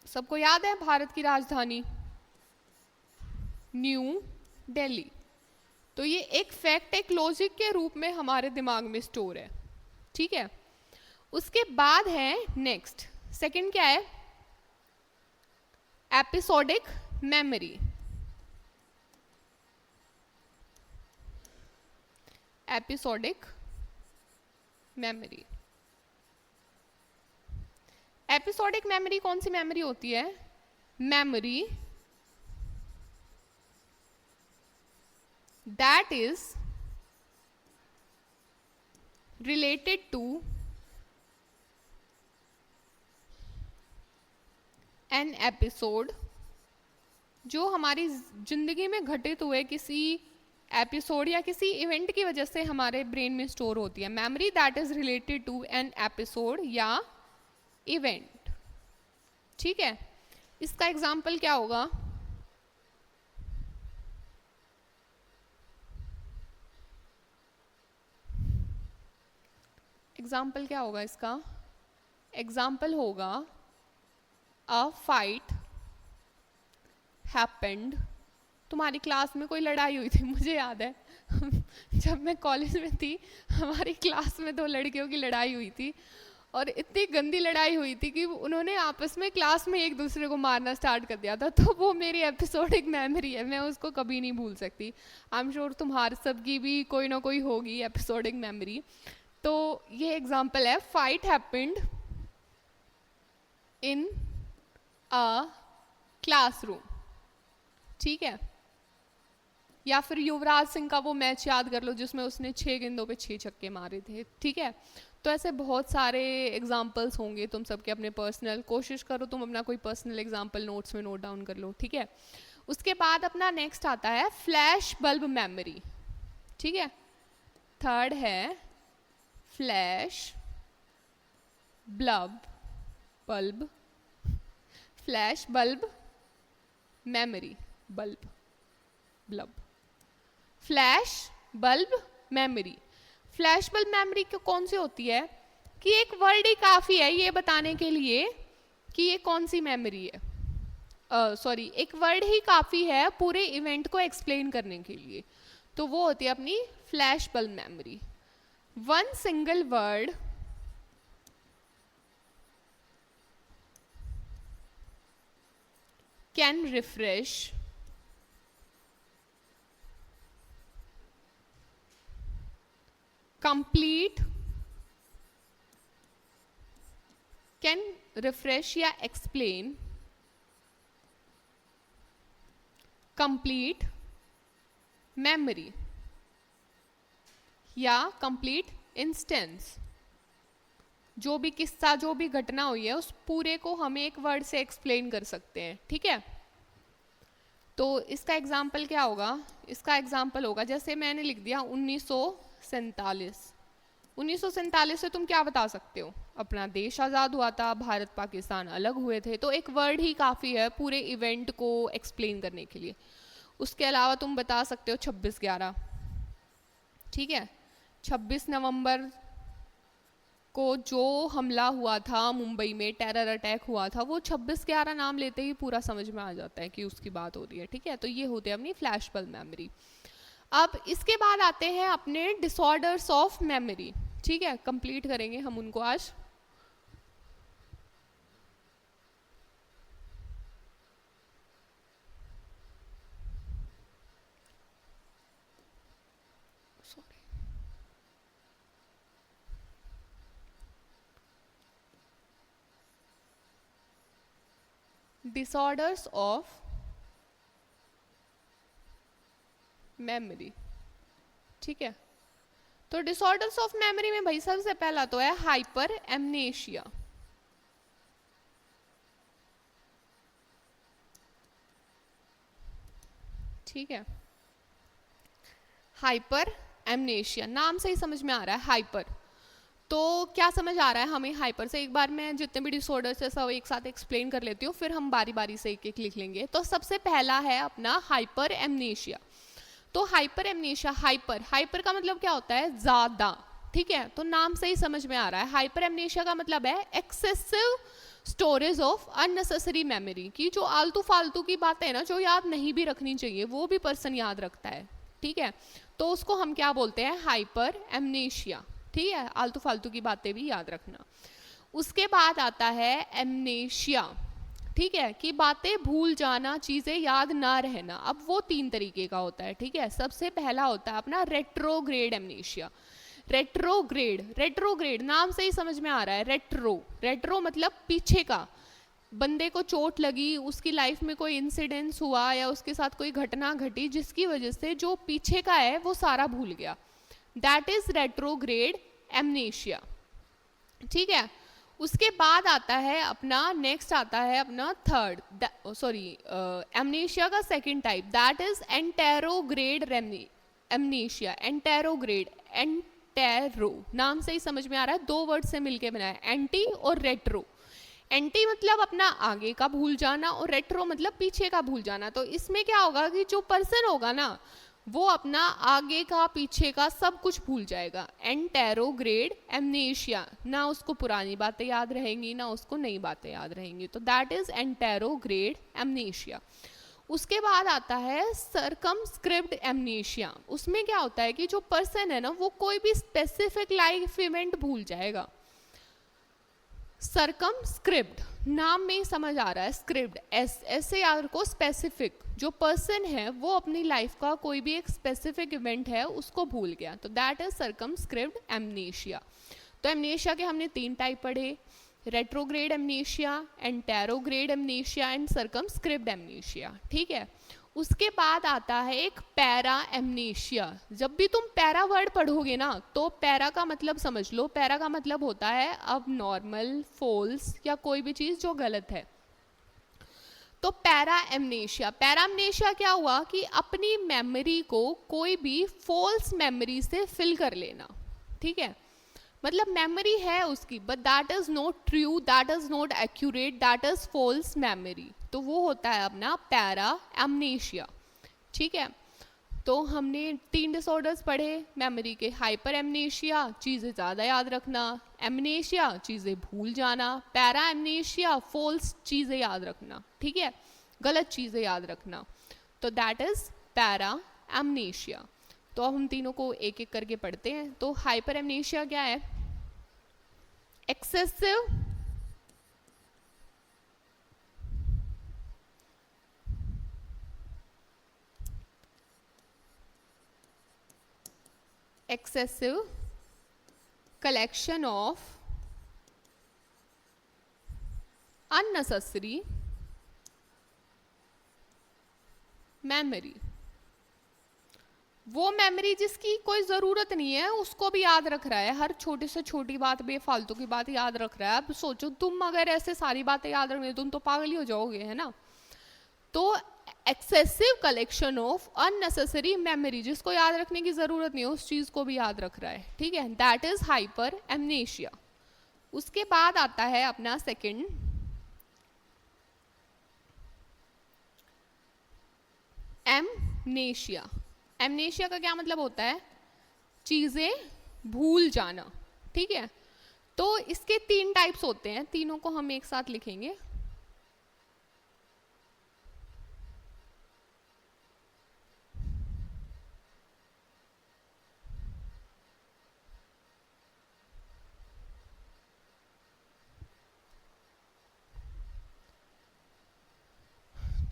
सबको याद है भारत की राजधानी न्यू दिल्ली। तो ये एक फैक्ट, एक लॉजिक के रूप में हमारे दिमाग में स्टोर है, ठीक है। उसके बाद है नेक्स्ट, सेकंड क्या है, episodic memory. Episodic memory, episodic memory कौन सी मेमोरी होती है, memory that is related to an episode, जो हमारी जिंदगी में घटित हुए किसी एपिसोड या किसी इवेंट की वजह से हमारे ब्रेन में स्टोर होती है. Memory that is related to an episode या इवेंट. ठीक है, इसका एग्जाम्पल क्या होगा? एग्जाम्पल क्या होगा इसका? एग्जाम्पल होगा अ फाइट हैपेंड. तुम्हारी क्लास में कोई लड़ाई हुई थी, मुझे याद है जब मैं कॉलेज में थी हमारी क्लास में 2 लड़कियों की लड़ाई हुई थी और इतनी गंदी लड़ाई हुई थी कि उन्होंने आपस में क्लास में एक दूसरे को मारना स्टार्ट कर दिया था. तो वो मेरी एपिसोडिक मेमोरी है, मैं उसको कभी नहीं भूल सकती. आई एम श्योर तुम्हारे सबकी भी कोई ना कोई होगी एपिसोडिक मेमोरी. तो ये एग्जाम्पल है, fight happened in a classroom. ठीक है, या फिर युवराज सिंह का वो मैच याद कर लो जिसमें उसने 6 गेंदों पे 6 छक्के मारे थे. ठीक है, तो ऐसे बहुत सारे एग्जाम्पल्स होंगे तुम सबके अपने पर्सनल. कोशिश करो तुम अपना कोई पर्सनल एग्जाम्पल नोट्स में नोट डाउन कर लो. ठीक है, उसके बाद अपना नेक्स्ट आता है फ्लैश बल्ब मेमोरी. ठीक है, थर्ड है flash bulb flash bulb memory. Flash bulb memory. Flash bulb memory कौन सी होती है कि एक वर्ड ही काफी है ये बताने के लिए कि ये कौन सी मेमोरी है. एक वर्ड ही काफी है पूरे इवेंट को एक्सप्लेन करने के लिए. तो वो होती है अपनी flash bulb memory. One single word can refresh can refresh या एक्सप्लेन कंप्लीट मेमोरी या कंप्लीट इंस्टेंस. जो भी किस्सा, जो भी घटना हुई है उस पूरे को हम एक वर्ड से एक्सप्लेन कर सकते हैं. ठीक है, तो इसका एग्जाम्पल क्या होगा? इसका एग्जाम्पल होगा जैसे मैंने लिख दिया 1947. 1947 से तुम क्या बता सकते हो? अपना देश आज़ाद हुआ था, भारत पाकिस्तान अलग हुए थे. तो एक वर्ड ही काफ़ी है पूरे इवेंट को एक्सप्लेन करने के लिए. उसके अलावा तुम बता सकते हो 26/11. ठीक है, 26 नवंबर को जो हमला हुआ था मुंबई में, टेरर अटैक हुआ था, वो 26/11 नाम लेते ही पूरा समझ में आ जाता है कि उसकी बात हो रही है. ठीक है, तो ये होती है अपनी फ्लैश बल्ब मेमोरी. अब इसके बाद आते हैं अपने डिसऑर्डर्स ऑफ मेमोरी. ठीक है, कंप्लीट करेंगे हम उनको आज. Disorders of memory. ठीक है, तो डिसऑर्डर्स ऑफ मेमोरी में भाई सबसे पहला तो है हाइपर एमनेशिया. ठीक है, हाइपर एमनेशिया नाम से ही समझ में आ रहा है हाइपर. तो क्या समझ आ रहा है हमें हाइपर से? एक बार मैं जितने भी डिसऑर्डर्स है सब एक साथ एक्सप्लेन कर लेती हूँ, फिर हम बारी बारी से एक एक लिख लेंगे. तो सबसे पहला है अपना हाइपर एमनेशिया. तो हाइपर एमनेशिया, हाइपर का मतलब क्या होता है? ज्यादा. ठीक है, तो नाम से ही समझ में आ रहा है. हाइपर एमनेशिया का मतलब है excessive storage of unnecessary memory. की जो आलतू फालतू की बातें है ना, जो याद नहीं भी रखनी चाहिए, वो भी पर्सन याद रखता है. ठीक है, तो उसको हम क्या बोलते हैं? Hyper amnesia. ठीक है, आलतू फालतू की बातें भी याद रखना. उसके बाद आता है एमनेशिया. ठीक है, कि बातें भूल जाना, चीजें याद ना रहना. अब वो 3 तरीके का होता है. ठीक है, सबसे पहला होता है अपना रेट्रोग्रेड एमनेशिया. रेट्रोग्रेड नाम से ही समझ में आ रहा है. रेट्रो मतलब पीछे का. बंदे को चोट लगी, उसकी लाइफ में कोई इंसिडेंस हुआ या उसके साथ कोई घटना घटी जिसकी वजह से जो पीछे का है वो सारा भूल गया, दैट इज रेट्रोग्रेड एमनेशिया। ठीक है, उसके बाद आता है अपना नेक्स्ट आता है अपना थर्ड, सॉरी एमनेशिया का second type, that is anterograde amnesia. Anterograde, antero नाम से ही समझ में आ रहा है, दो वर्ड से मिलके बना है, एंटी और रेट्रो। एंटी मतलब अपना आगे का भूल जाना और रेट्रो मतलब पीछे का भूल जाना। तो इसमें क्या होगा कि जो पर्सन होगा ना वो अपना आगे का पीछे का सब कुछ भूल जाएगा। एंटेरोग्रेड एमनेशिया, ना उसको पुरानी बातें याद रहेंगी ना उसको नई बातें याद रहेंगी, तो दैट इज एंटेरोग्रेड एमनेशिया। उसके बाद आता है सर्कमस्क्रिप्ट एमनेशिया। उसमें क्या होता है कि जो पर्सन है ना वो कोई भी स्पेसिफिक लाइफ इवेंट भूल जाएगा। सर्कमस्क्रिप्ट नाम में ही समझ आ रहा है, स्क्रिप्ट ऐसे यार को स्पेसिफिक, जो पर्सन है वो अपनी लाइफ का कोई भी एक स्पेसिफिक इवेंट है उसको भूल गया, तो दैट इज सर्कमस्क्रिप्ट एमनेशिया। तो एमनेशिया के हमने 3 टाइप पढ़े, retrograde amnesia, anterograde amnesia and circumscript amnesia. ठीक है, उसके बाद आता है एक पैरा एमनेशिया। जब भी तुम पैरा वर्ड पढ़ोगे ना तो पैरा का मतलब समझ लो, पैरा का मतलब होता है अब नॉर्मल, फॉल्स या कोई भी चीज जो गलत है। तो पैरा एमनेशिया, पैरा एमनेशिया क्या हुआ कि अपनी मेमोरी को कोई भी फॉल्स मेमोरी से फिल कर लेना। ठीक है, मतलब मेमोरी है उसकी but that is not true, that is not accurate, that is false memory, तो वो होता है अपना पैरा एमनेशिया। ठीक है, तो हमने 3 डिसऑर्डर्स पढ़े मेमोरी के, हाइपर एमनेशिया चीज़ें ज़्यादा याद रखना, एमनेशिया चीज़ें भूल जाना, पैरा एमनेशिया फॉल्स चीज़ें याद रखना। ठीक है, गलत चीज़ें याद रखना, तो दैट इज पैरा एमनेशिया। तो अब हम तीनों को एक एक करके पढ़ते हैं। तो हाइपर एमनेशिया क्या है? Excessive collection of unnecessary memory। वो मेमोरी जिसकी कोई ज़रूरत नहीं है उसको भी याद रख रहा है, हर छोटी से छोटी बात, बेफालतू की बात याद रख रहा है। अब सोचो तुम अगर ऐसे सारी बातें याद रखने तुम तो पागल ही हो जाओगे, है ना। तो excessive collection of unnecessary memory, जिसको याद रखने की ज़रूरत नहीं है उस चीज़ को भी याद रख रहा है। ठीक है, दैट इज हाइपर एमनेशिया। उसके बाद आता है अपना सेकंड, एमनेशिया। एमनेशिया का क्या मतलब होता है? चीज़ें भूल जाना। ठीक है, तो इसके 3 टाइप्स होते हैं, तीनों को हम एक साथ लिखेंगे।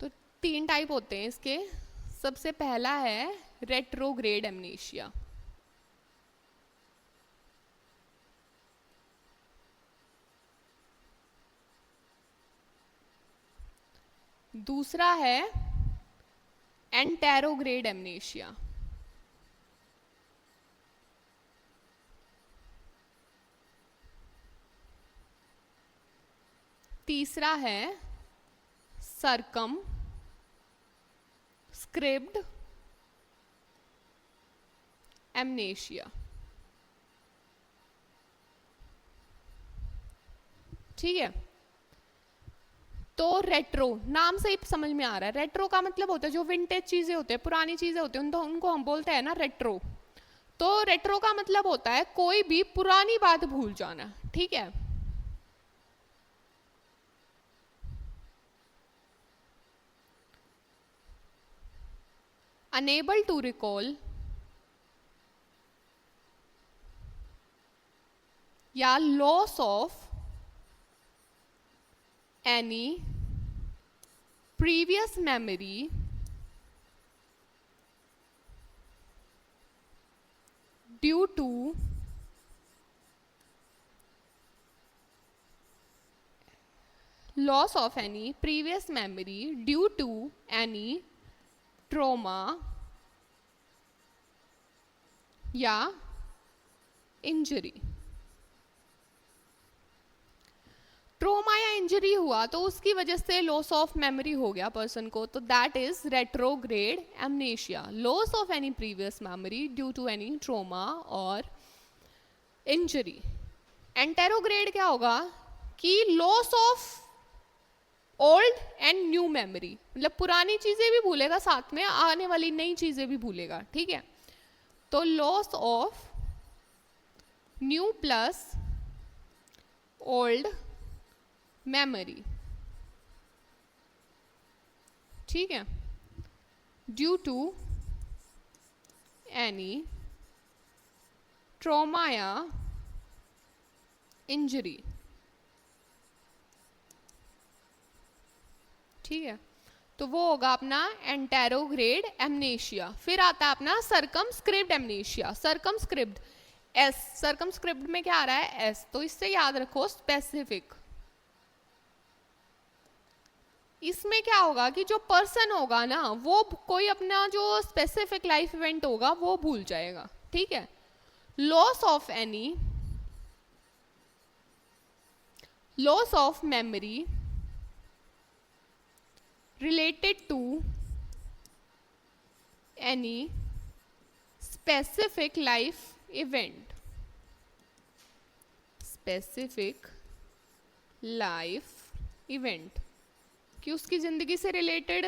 तो 3 टाइप होते हैं इसके। सबसे पहला है रेट्रोग्रेड एमनेशिया। दूसरा है एंटेरोग्रेड एमनेशिया। तीसरा है सर्कम स्क्रिप्ट एमनेशिया। ठीक है, तो रेट्रो नाम से ही समझ में आ रहा है, रेट्रो का मतलब होता है जो विंटेज चीजें होते हैं, पुरानी चीजें होती हैं, तो उनको हम बोलते हैं ना रेट्रो। तो रेट्रो का मतलब होता है कोई भी पुरानी बात भूल जाना। ठीक है, unable to recall या loss of any previous memory due to loss of any previous memory due to any trauma या इंजरी। ट्रोमा या इंजरी हुआ तो उसकी वजह से लॉस ऑफ मेमोरी हो गया पर्सन को, तो that is retrograde amnesia. Loss of any previous memory due to any trauma और इंजरी। एंटेरोग्रेड क्या होगा कि loss of old and new memory, मतलब पुरानी चीजें भी भूलेगा, साथ में आने वाली नई चीजें भी भूलेगा, ठीक है। तो loss of new plus old memory, ठीक है, ड्यू टू एनी ट्रॉमा या इंजरी, ठीक है। तो वो होगा अपना एंटेरोग्रेड एमनेशिया। फिर आता है अपना सर्कमस्क्रिप्ट एमनेशिया। सर्कमस्क्रिप्ट एस, सर्कमस्क्रिप्ट में क्या आ रहा है एस, तो इससे याद रखो स्पेसिफिक। इसमें क्या होगा कि जो पर्सन होगा ना वो कोई अपना जो स्पेसिफिक लाइफ इवेंट होगा वो भूल जाएगा, ठीक है। Loss of any, loss of memory related to any specific life event, specific life event, कि उसकी जिंदगी से रिलेटेड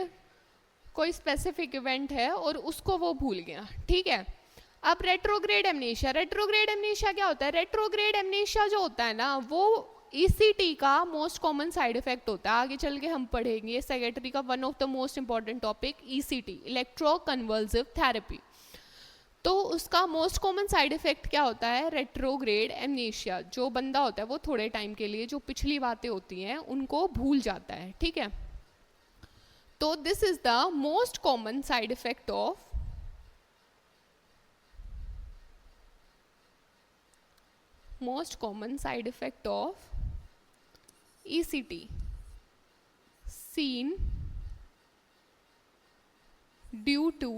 कोई स्पेसिफिक इवेंट है और उसको वो भूल गया, ठीक है। अब रेट्रोग्रेड एमनेशिया, रेट्रोग्रेड एमनेशिया क्या होता है? रेट्रोग्रेड एमनेशिया जो होता है ना वो ECT का मोस्ट कॉमन साइड इफेक्ट होता है। आगे चल के हम पढ़ेंगे साइकेट्री का one of the most important topic ECT, electroconvulsive therapy. तो उसका मोस्ट कॉमन साइड इफेक्ट क्या होता है? Retrograde amnesia. जो बंदा होता है वो थोड़े टाइम के लिए जो पिछली बातें होती हैं उनको भूल जाता है, ठीक है। तो this is the most common side effect of ECT seen due to,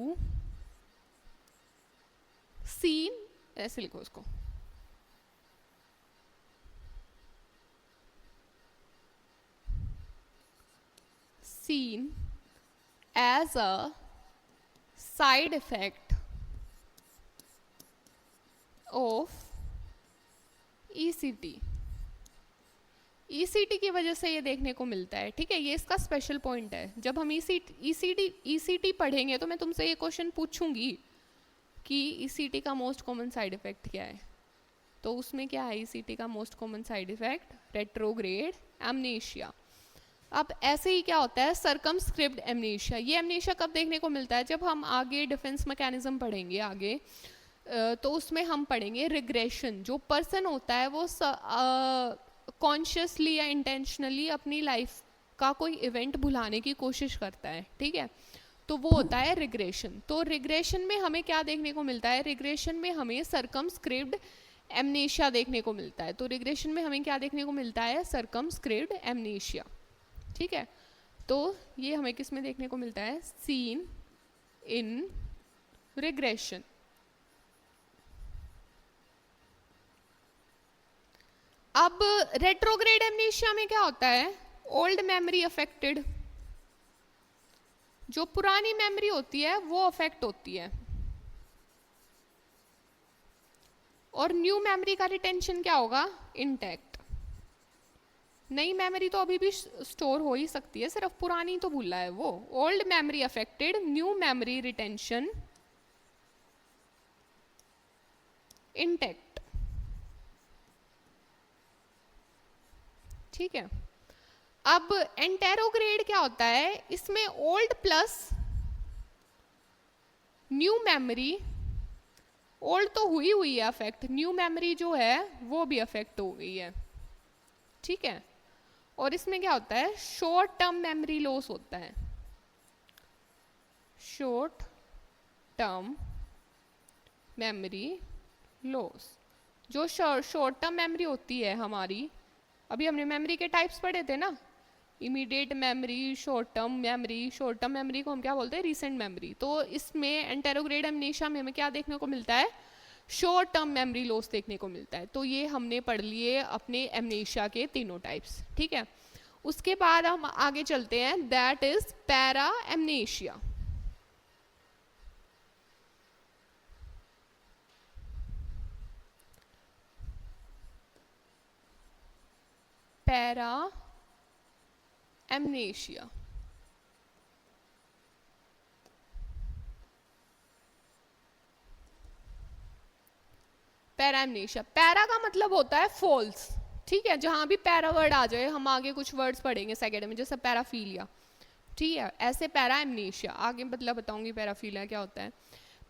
seen ऐसे लिखो उसको, seen as a side effect of ECT। ECT की वजह से ये देखने को मिलता है, ठीक है। ये इसका स्पेशल पॉइंट है। जब हम ECT पढ़ेंगे तो मैं तुमसे ये क्वेश्चन पूछूंगी कि ECT का मोस्ट कॉमन साइड इफेक्ट क्या है। तो उसमें क्या है ECT का most common side effect? Retrograde amnesia. अब ऐसे ही क्या होता है सर्कमस्क्रिप्ट एमनेशिया। ये एमनेशिया कब देखने को मिलता है? जब हम आगे डिफेंस मैकेनिज्म पढ़ेंगे आगे, तो उसमें हम पढ़ेंगे रिग्रेशन। जो पर्सन होता है वो कॉन्शियसली या इंटेंशनली अपनी लाइफ का कोई इवेंट भुलाने की कोशिश करता है, ठीक है। तो वो होता है रिग्रेशन। तो रिग्रेशन में हमें क्या देखने को मिलता है? रिग्रेशन में हमें सर्कमस्क्रिप्ट एमनेशिया देखने को मिलता है। तो रिग्रेशन में हमें क्या देखने को मिलता है? सर्कमस्क्रिप्ट एमनेशिया, ठीक है। तो ये हमें किस में देखने को मिलता है? Seen in regression. अब रेट्रोग्रेड एमनेशिया में क्या होता है? ओल्ड मेमोरी अफेक्टेड, जो पुरानी मेमोरी होती है वो अफेक्ट होती है, और न्यू मेमोरी का रिटेंशन क्या होगा? इंटैक्ट। नई मेमोरी तो अभी भी स्टोर हो ही सकती है, सिर्फ पुरानी तो भूला है वो। Old memory affected, new memory retention intact, ठीक है। अब एंटेरोग्रेड क्या होता है? इसमें old plus new memory, old तो हुई है अफेक्ट, न्यू मेमोरी जो है वो भी अफेक्ट हो गई है, ठीक है। और इसमें क्या होता है? शॉर्ट टर्म मेमोरी लॉस होता है। शॉर्ट टर्म मेमोरी लॉस, जो शॉर्ट टर्म मेमोरी होती है हमारी, अभी हमने मेमोरी के टाइप्स पढ़े थे ना, immediate memory, short term memory, short term memory को हम क्या बोलते हैं, रीसेंट मेमोरी। तो इसमें एंटेरोग्रेड एमनेशिया में हमें क्या देखने को मिलता है, शॉर्ट टर्म मेमोरी लॉस देखने को मिलता है। तो ये हमने पढ़ लिए अपने एमनेशिया के तीनों टाइप्स, ठीक है। उसके बाद हम आगे चलते हैं, that is para amnesia. Para amnesia, para amnesia, para का मतलब होता है फॉल्स, ठीक है। जहां भी पैरा वर्ड आ जाए, हम आगे कुछ वर्ड्स पढ़ेंगे सेकेंड में, जैसे पैराफीलिया, ठीक है, ऐसे पैरा एमनेशिया आगे मतलब बताऊंगी पैराफीलिया क्या होता है।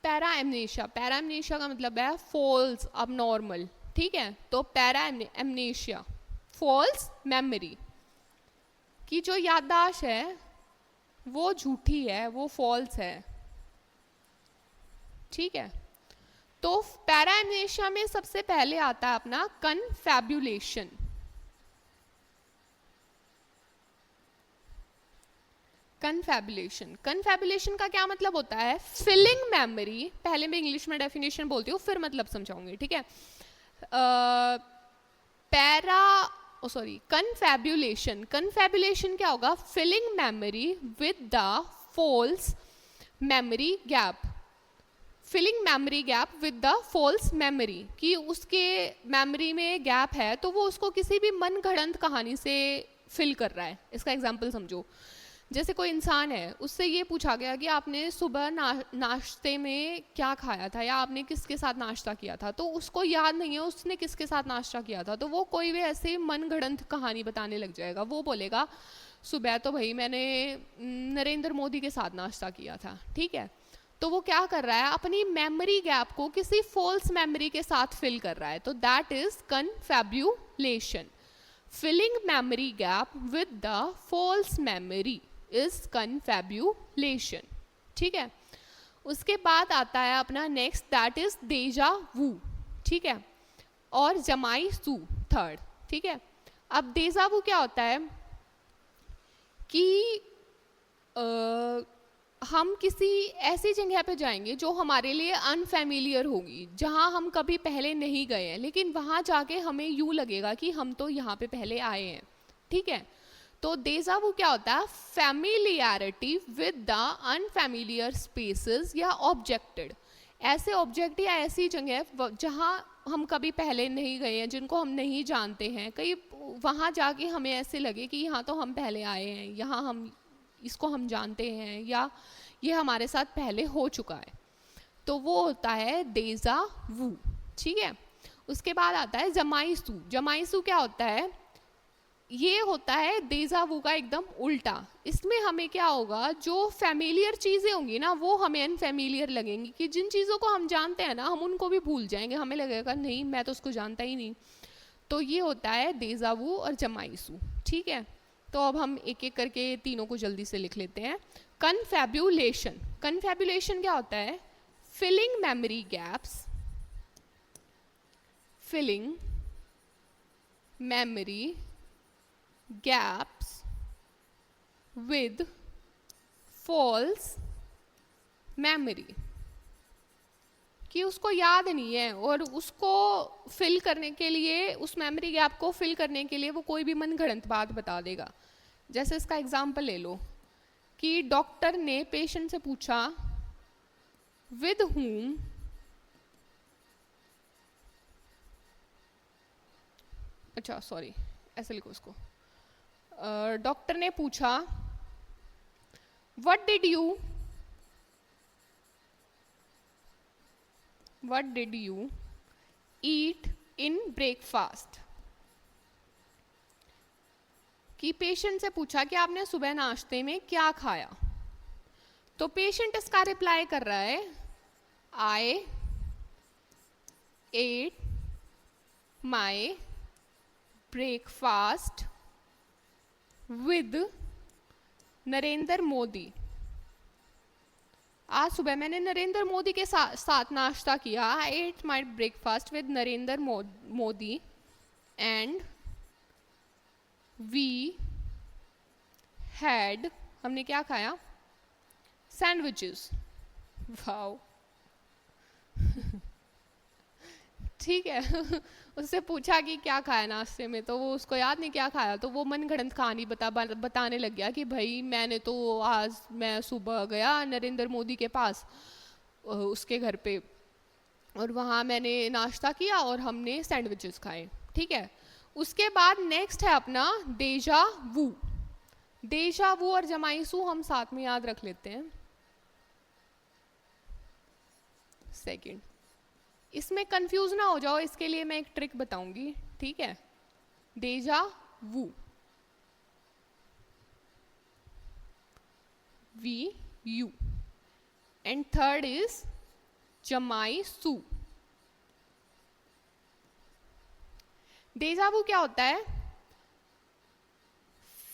पैरा एमनेशिया, पैरा एमनेशिया का मतलब है फॉल्स अब नॉर्मल, ठीक है। तो पैरा एमनेशिया फॉल्स मेमोरी, की जो याददाश्त है वो झूठी है, वो फॉल्स है, ठीक है। तो पैरा एमनेशिया में सबसे पहले आता है अपना कन्फैबुलेशन। कन्फैबुलेशन, कन्फैबुलेशन का क्या मतलब होता है, फिलिंग मेमोरी। पहले मैं इंग्लिश में डेफिनेशन बोलती हूँ, फिर मतलब समझाऊंगी, ठीक है। पैरा सॉरी कन्फैबुलेशन, कन्फैबुलेशन क्या होगा, filling memory with the false memory gap, filling memory gap with the false memory, कि उसके मेमोरी में गैप है तो वो उसको किसी भी मन गढ़ंत कहानी से फिल कर रहा है। इसका एग्जांपल समझो, जैसे कोई इंसान है, उससे ये पूछा गया कि आपने सुबह नाश्ते में क्या खाया था या आपने किसके साथ नाश्ता किया था, तो उसको याद नहीं है उसने किसके साथ नाश्ता किया था, तो वो कोई भी ऐसे मन गढ़ंत कहानी बताने लग जाएगा। वो बोलेगा सुबह तो भाई मैंने नरेंद्र मोदी के साथ नाश्ता किया था, ठीक है। तो वो क्या कर रहा है, अपनी मेमोरी गैप को किसी फॉल्स मेमोरी के साथ फिल कर रहा है। तो that is confabulation, filling memory gap with the false memory is confabulation, ठीक है। उसके बाद आता है अपना next, that is deja vu, ठीक है, और जमाई सू थर्ड, ठीक है। अब डेजा वू क्या होता है कि हम किसी ऐसी जगह पे जाएंगे जो हमारे लिए अनफेमिलियर होगी, जहां हम कभी पहले नहीं गए हैं, लेकिन वहां जाके हमें यूं लगेगा कि हम तो यहाँ पे पहले आए हैं, ठीक है। तो डेजा वू क्या होता है, familiarity with the unfamiliar spaces या ऑब्जेक्टेड, ऐसे ऑब्जेक्ट या ऐसी जगह जहां हम कभी पहले नहीं गए हैं, जिनको हम नहीं जानते हैं, कहीं वहां जाके हमें ऐसे लगे कि यहाँ तो हम पहले आए हैं, यहाँ हम इसको हम जानते हैं या ये हमारे साथ पहले हो चुका है, तो वो होता है डेजा वू, ठीक है। उसके बाद आता है जमाईसू, जमाईसू क्या होता है, ये होता है डेजा वू का एकदम उल्टा। इसमें हमें क्या होगा, जो फैमिलियर चीज़ें होंगी ना वो हमें अनफैमिलियर लगेंगी, कि जिन चीज़ों को हम जानते हैं ना हम उनको भी भूल जाएंगे, हमें लगेगा नहीं मैं तो उसको जानता ही नहीं। तो ये होता है डेजा वू और जमाईसू, ठीक है। तो अब हम एक एक करके तीनों को जल्दी से लिख लेते हैं। कन्फैबुलेशन, कन्फैबुलेशन क्या होता है, filling memory gaps, filling memory gaps with false memory, कि उसको याद नहीं है और उसको फिल करने के लिए, उस मेमोरी गैप को फिल करने के लिए वो कोई भी मनगढ़ंत बात बता देगा। जैसे इसका एग्जाम्पल ले लो कि डॉक्टर ने पेशेंट से पूछा विद whom, अच्छा सॉरी ऐसे लिखो इसको, डॉक्टर ने पूछा what did you eat in breakfast, कि पेशेंट से पूछा कि आपने सुबह नाश्ते में क्या खाया। तो पेशेंट इसका रिप्लाई कर रहा है I ate my breakfast with Narendra Modi, आज सुबह मैंने नरेंद्र मोदी के साथ नाश्ता किया। I ate my breakfast with Narendra Modi and we had, हमने क्या खाया? सैंडविचेस। वाओ। ठीक है। उससे पूछा कि क्या खाया नाश्ते में, तो वो उसको याद नहीं क्या खाया, तो वो मनगढ़ंत कहानी बताने लग गया कि भाई मैंने तो आज मैं सुबह गया नरेंद्र मोदी के पास, उसके घर पे, और वहाँ मैंने नाश्ता किया और हमने सैंडविचेस खाए। ठीक है। उसके बाद नेक्स्ट है अपना डेजा वू। डेजा वू और जमाईसू हम साथ में याद रख लेते हैं। सेकंड, इसमें कंफ्यूज ना हो जाओ, इसके लिए मैं एक ट्रिक बताऊंगी। ठीक है। डेजा वू, वी यू, and third is jamais vu. Deja vu क्या होता है?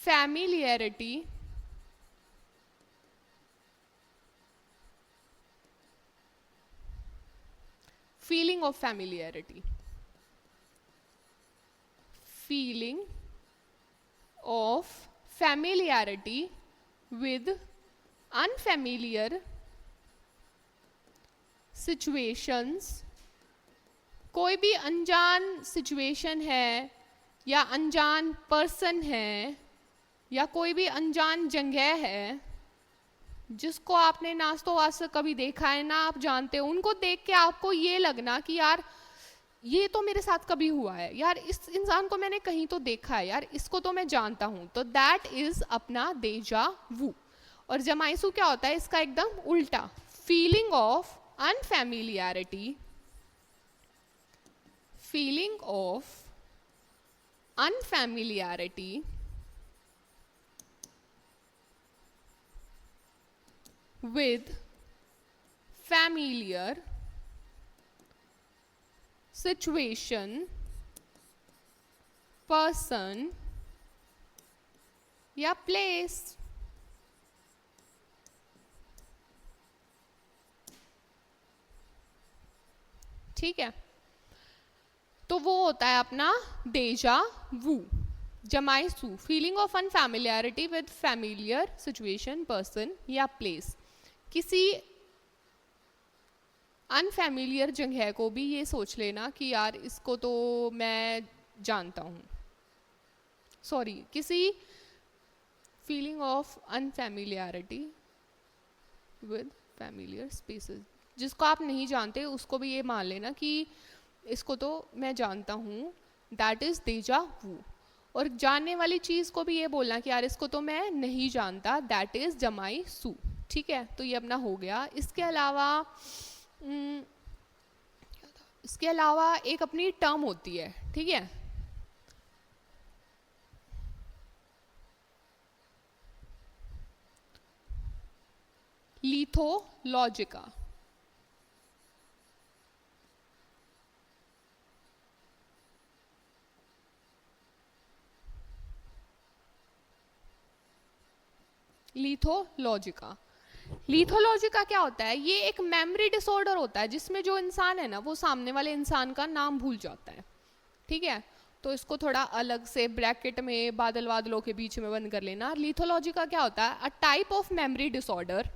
Familiarity, feeling of familiarity, feeling of familiarity with unfamiliar situations। कोई भी अनजान सिचुएशन है या अनजान पर्सन है या कोई भी अनजान जगह है जिसको आपने नाश्तो वास्ते कभी देखा है ना, आप जानते हो, उनको देख के आपको ये लगना कि यार ये तो मेरे साथ कभी हुआ है, यार इस इंसान को मैंने कहीं तो देखा है, यार इसको तो मैं जानता हूं, तो दैट इज अपना डेजा वू। और जमाईसू क्या होता है? इसका एकदम उल्टा, feeling of unfamiliarity, feeling of unfamiliarity with familiar situation, person या place। ठीक है। तो वो होता है अपना deja vu. Jamais vu, feeling of unfamiliarity with familiar situation, person या प्लेस। किसी अनफैमिलियर जगह को भी ये सोच लेना कि यार इसको तो मैं जानता हूँ, सॉरी, किसी feeling of unfamiliarity with familiar spaces, जिसको आप नहीं जानते उसको भी ये मान लेना कि इसको तो मैं जानता हूँ, दैट इज डेजा वू। और जानने वाली चीज़ को भी ये बोलना कि यार इसको तो मैं नहीं जानता, दैट इज जमाईसू। ठीक है। तो ये अपना हो गया। इसके अलावा एक अपनी टर्म होती है। ठीक है। लिथोलॉजिका। लिथोलॉजिका, लिथोलॉजिका क्या होता है? ये एक मेमोरी डिसऑर्डर होता है जिसमें जो इंसान है ना वो सामने वाले इंसान का नाम भूल जाता है। ठीक है। तो इसको थोड़ा अलग से ब्रैकेट में बादल बादलों के बीच में बंद कर लेना। लिथोलॉजिका क्या होता है? A type of memory disorder,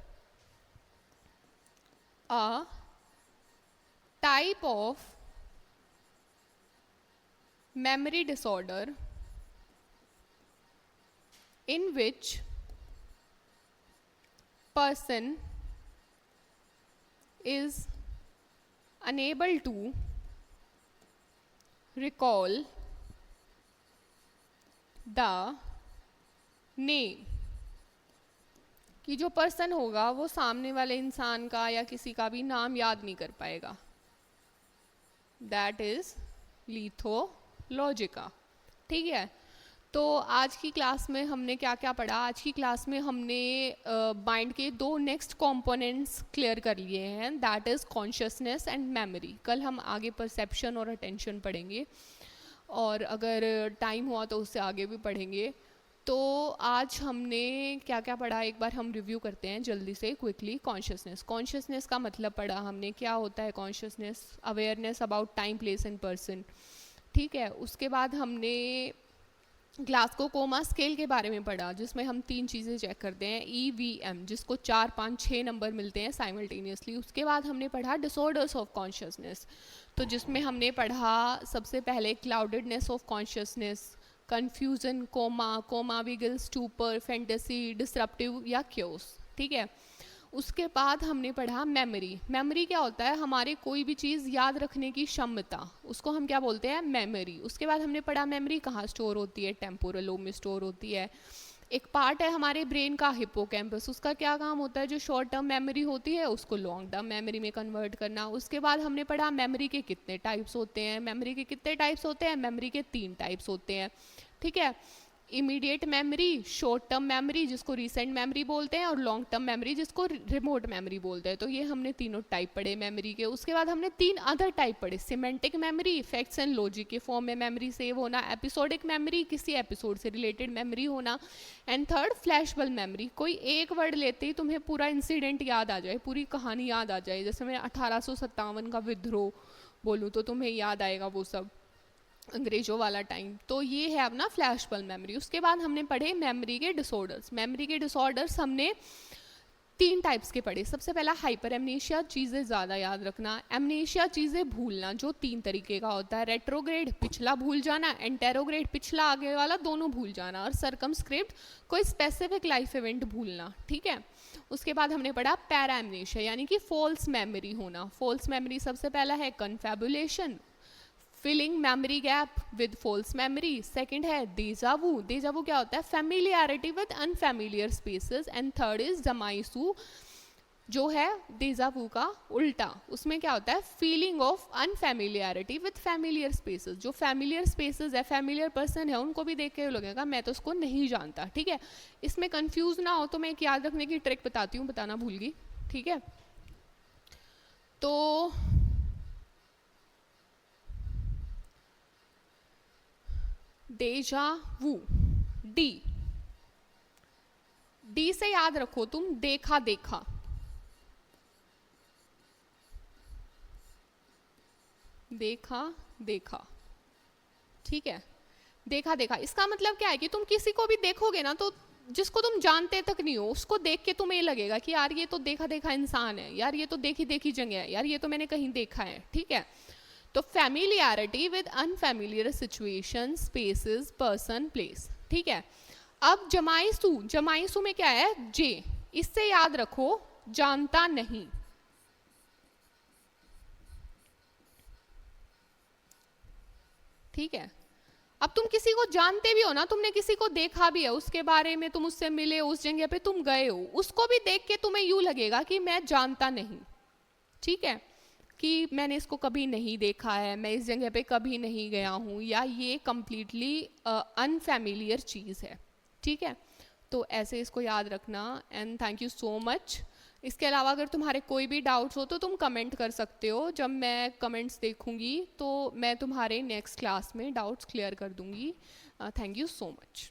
a type of memory disorder in which person is unable to recall the name, कि जो पर्सन होगा वो सामने वाले इंसान का या किसी का भी नाम याद नहीं कर पाएगा, दैट इज लिथोलॉजिका। ठीक है। तो आज की क्लास में हमने क्या क्या पढ़ा? आज की क्लास में हमने माइंड के दो नेक्स्ट कंपोनेंट्स क्लियर कर लिए हैं, that is consciousness and memory. कल हम आगे परसेप्शन और अटेंशन पढ़ेंगे, और अगर टाइम हुआ तो उससे आगे भी पढ़ेंगे। तो आज हमने क्या क्या पढ़ा एक बार हम रिव्यू करते हैं जल्दी से, क्विकली। कॉन्शियसनेस, कॉन्शियसनेस का मतलब पढ़ा हमने, क्या होता है consciousness? Awareness about time, place and person. ठीक है। उसके बाद हमने ग्लासगो कोमा स्केल के बारे में पढ़ा, जिसमें हम 3 चीज़ें चेक करते हैं, EVM, जिसको 4, 5, 6 नंबर मिलते हैं साइमल्टेनियसली। उसके बाद हमने पढ़ा डिसऑर्डर्स ऑफ कॉन्शियसनेस, तो जिसमें हमने पढ़ा सबसे पहले cloudedness of consciousness, confusion, coma vigil, stupor, fantasy, disruptive या क्योस। ठीक है, उसके बाद हमने पढ़ा मेमोरी। मेमोरी क्या होता है? हमारे कोई भी चीज़ याद रखने की क्षमता, उसको हम क्या बोलते हैं? मेमोरी। उसके बाद हमने पढ़ा मेमोरी कहाँ स्टोर होती है? टेम्पोरल लोब में स्टोर होती है। एक पार्ट है हमारे ब्रेन का हिप्पोकैम्पस, उसका क्या काम होता है? जो शॉर्ट टर्म मेमोरी होती है उसको लॉन्ग टर्म मेमोरी में कन्वर्ट करना। उसके बाद हमने पढ़ा मेमोरी के कितने टाइप्स होते हैं। मेमोरी के कितने टाइप्स होते हैं? मेमोरी के 3 टाइप्स होते हैं। ठीक है, immediate memory, short term memory जिसको रिसेंट मेमोरी बोलते हैं, और लॉन्ग टर्म मेमोरी जिसको रिमोट मेमोरी बोलते हैं। तो ये हमने तीनों टाइप पढ़े मेमोरी के। उसके बाद हमने 3 अदर टाइप पढ़े, semantic memory, facts and logic के फॉर्म में मेमोरी सेव होना, एपिसोडिक मेमोरी, किसी एपिसोड से रिलेटेड मेमोरी होना, एंड थर्ड फ्लैशबल्ब मेमोरी। कोई एक वर्ड लेते ही तुम्हें पूरा इंसिडेंट याद आ जाए, पूरी कहानी याद आ जाए। जैसे मैं 1857 का विद्रोह बोलूँ तो तुम्हें याद आएगा वो सब, अंग्रेजों वाला टाइम। तो ये है अपना फ्लैशबल्ब मेमोरी। उसके बाद हमने पढ़े मेमोरी के डिसऑर्डर्स। मेमोरी के डिसऑर्डर्स हमने 3 टाइप्स के पढ़े। सबसे पहला हाइपर एमनेशिया, चीज़ें ज़्यादा याद रखना। एमनेशिया, चीज़ें भूलना, जो 3 तरीके का होता है। रेट्रोग्रेड, पिछला भूल जाना। एंटेरोग्रेड, पिछला आगे वाला दोनों भूल जाना। और सरकमस्क्रिप्ट, कोई स्पेसिफिक लाइफ इवेंट भूलना। ठीक है, उसके बाद हमने पढ़ा पैरा एमनेशिया, यानी कि फॉल्स मेमोरी होना। फॉल्स मेमोरी सबसे पहला है confabulation, filling memory gap with false memory. Second है डेजावू। डेजावू क्या होता है? Familiarity with unfamiliar spaces. And third is jamais vu, जो है डेजावू का उल्टा। उसमें क्या होता है? Feeling of unfamiliarity with familiar spaces. जो फैमिलियर स्पेसेस है, फैमिलियर पर्सन है, उनको भी देख के लगेगा मैं तो उसको नहीं जानता। ठीक है, इसमें कंफ्यूज ना हो तो मैं एक याद रखने की ट्रिक बताती हूँ, बताना भूल गई। ठीक है, तो डेजा वू, डी, डी से याद रखो तुम देखा देखा। देखा देखा, ठीक है, देखा देखा। इसका मतलब क्या है कि तुम किसी को भी देखोगे ना, तो जिसको तुम जानते तक नहीं हो उसको देख के तुम्हें लगेगा कि यार ये तो देखा देखा इंसान है, यार ये तो देखी देखी जगह है, यार ये तो मैंने कहीं देखा है। ठीक है, तो familiarity with unfamiliar situation, spaces, person, place. ठीक है, अब जमाइसू, जमाइसू में क्या है? जे। इससे याद रखो जानता नहीं। ठीक है, अब तुम किसी को जानते भी हो ना, तुमने किसी को देखा भी है, उसके बारे में तुम उससे मिले, उस जगह पे तुम गए हो, उसको भी देख के तुम्हें यूं लगेगा कि मैं जानता नहीं। ठीक है, कि मैंने इसको कभी नहीं देखा है, मैं इस जगह पे कभी नहीं गया हूँ, या ये कम्प्लीटली अनफैमिलियर चीज़ है। ठीक है, तो ऐसे इसको याद रखना। And thank you so much. इसके अलावा अगर तुम्हारे कोई भी डाउट्स हो तो तुम कमेंट कर सकते हो। जब मैं कमेंट्स देखूंगी तो मैं तुम्हारे नेक्स्ट क्लास में डाउट्स क्लियर कर दूंगी। Thank you so much.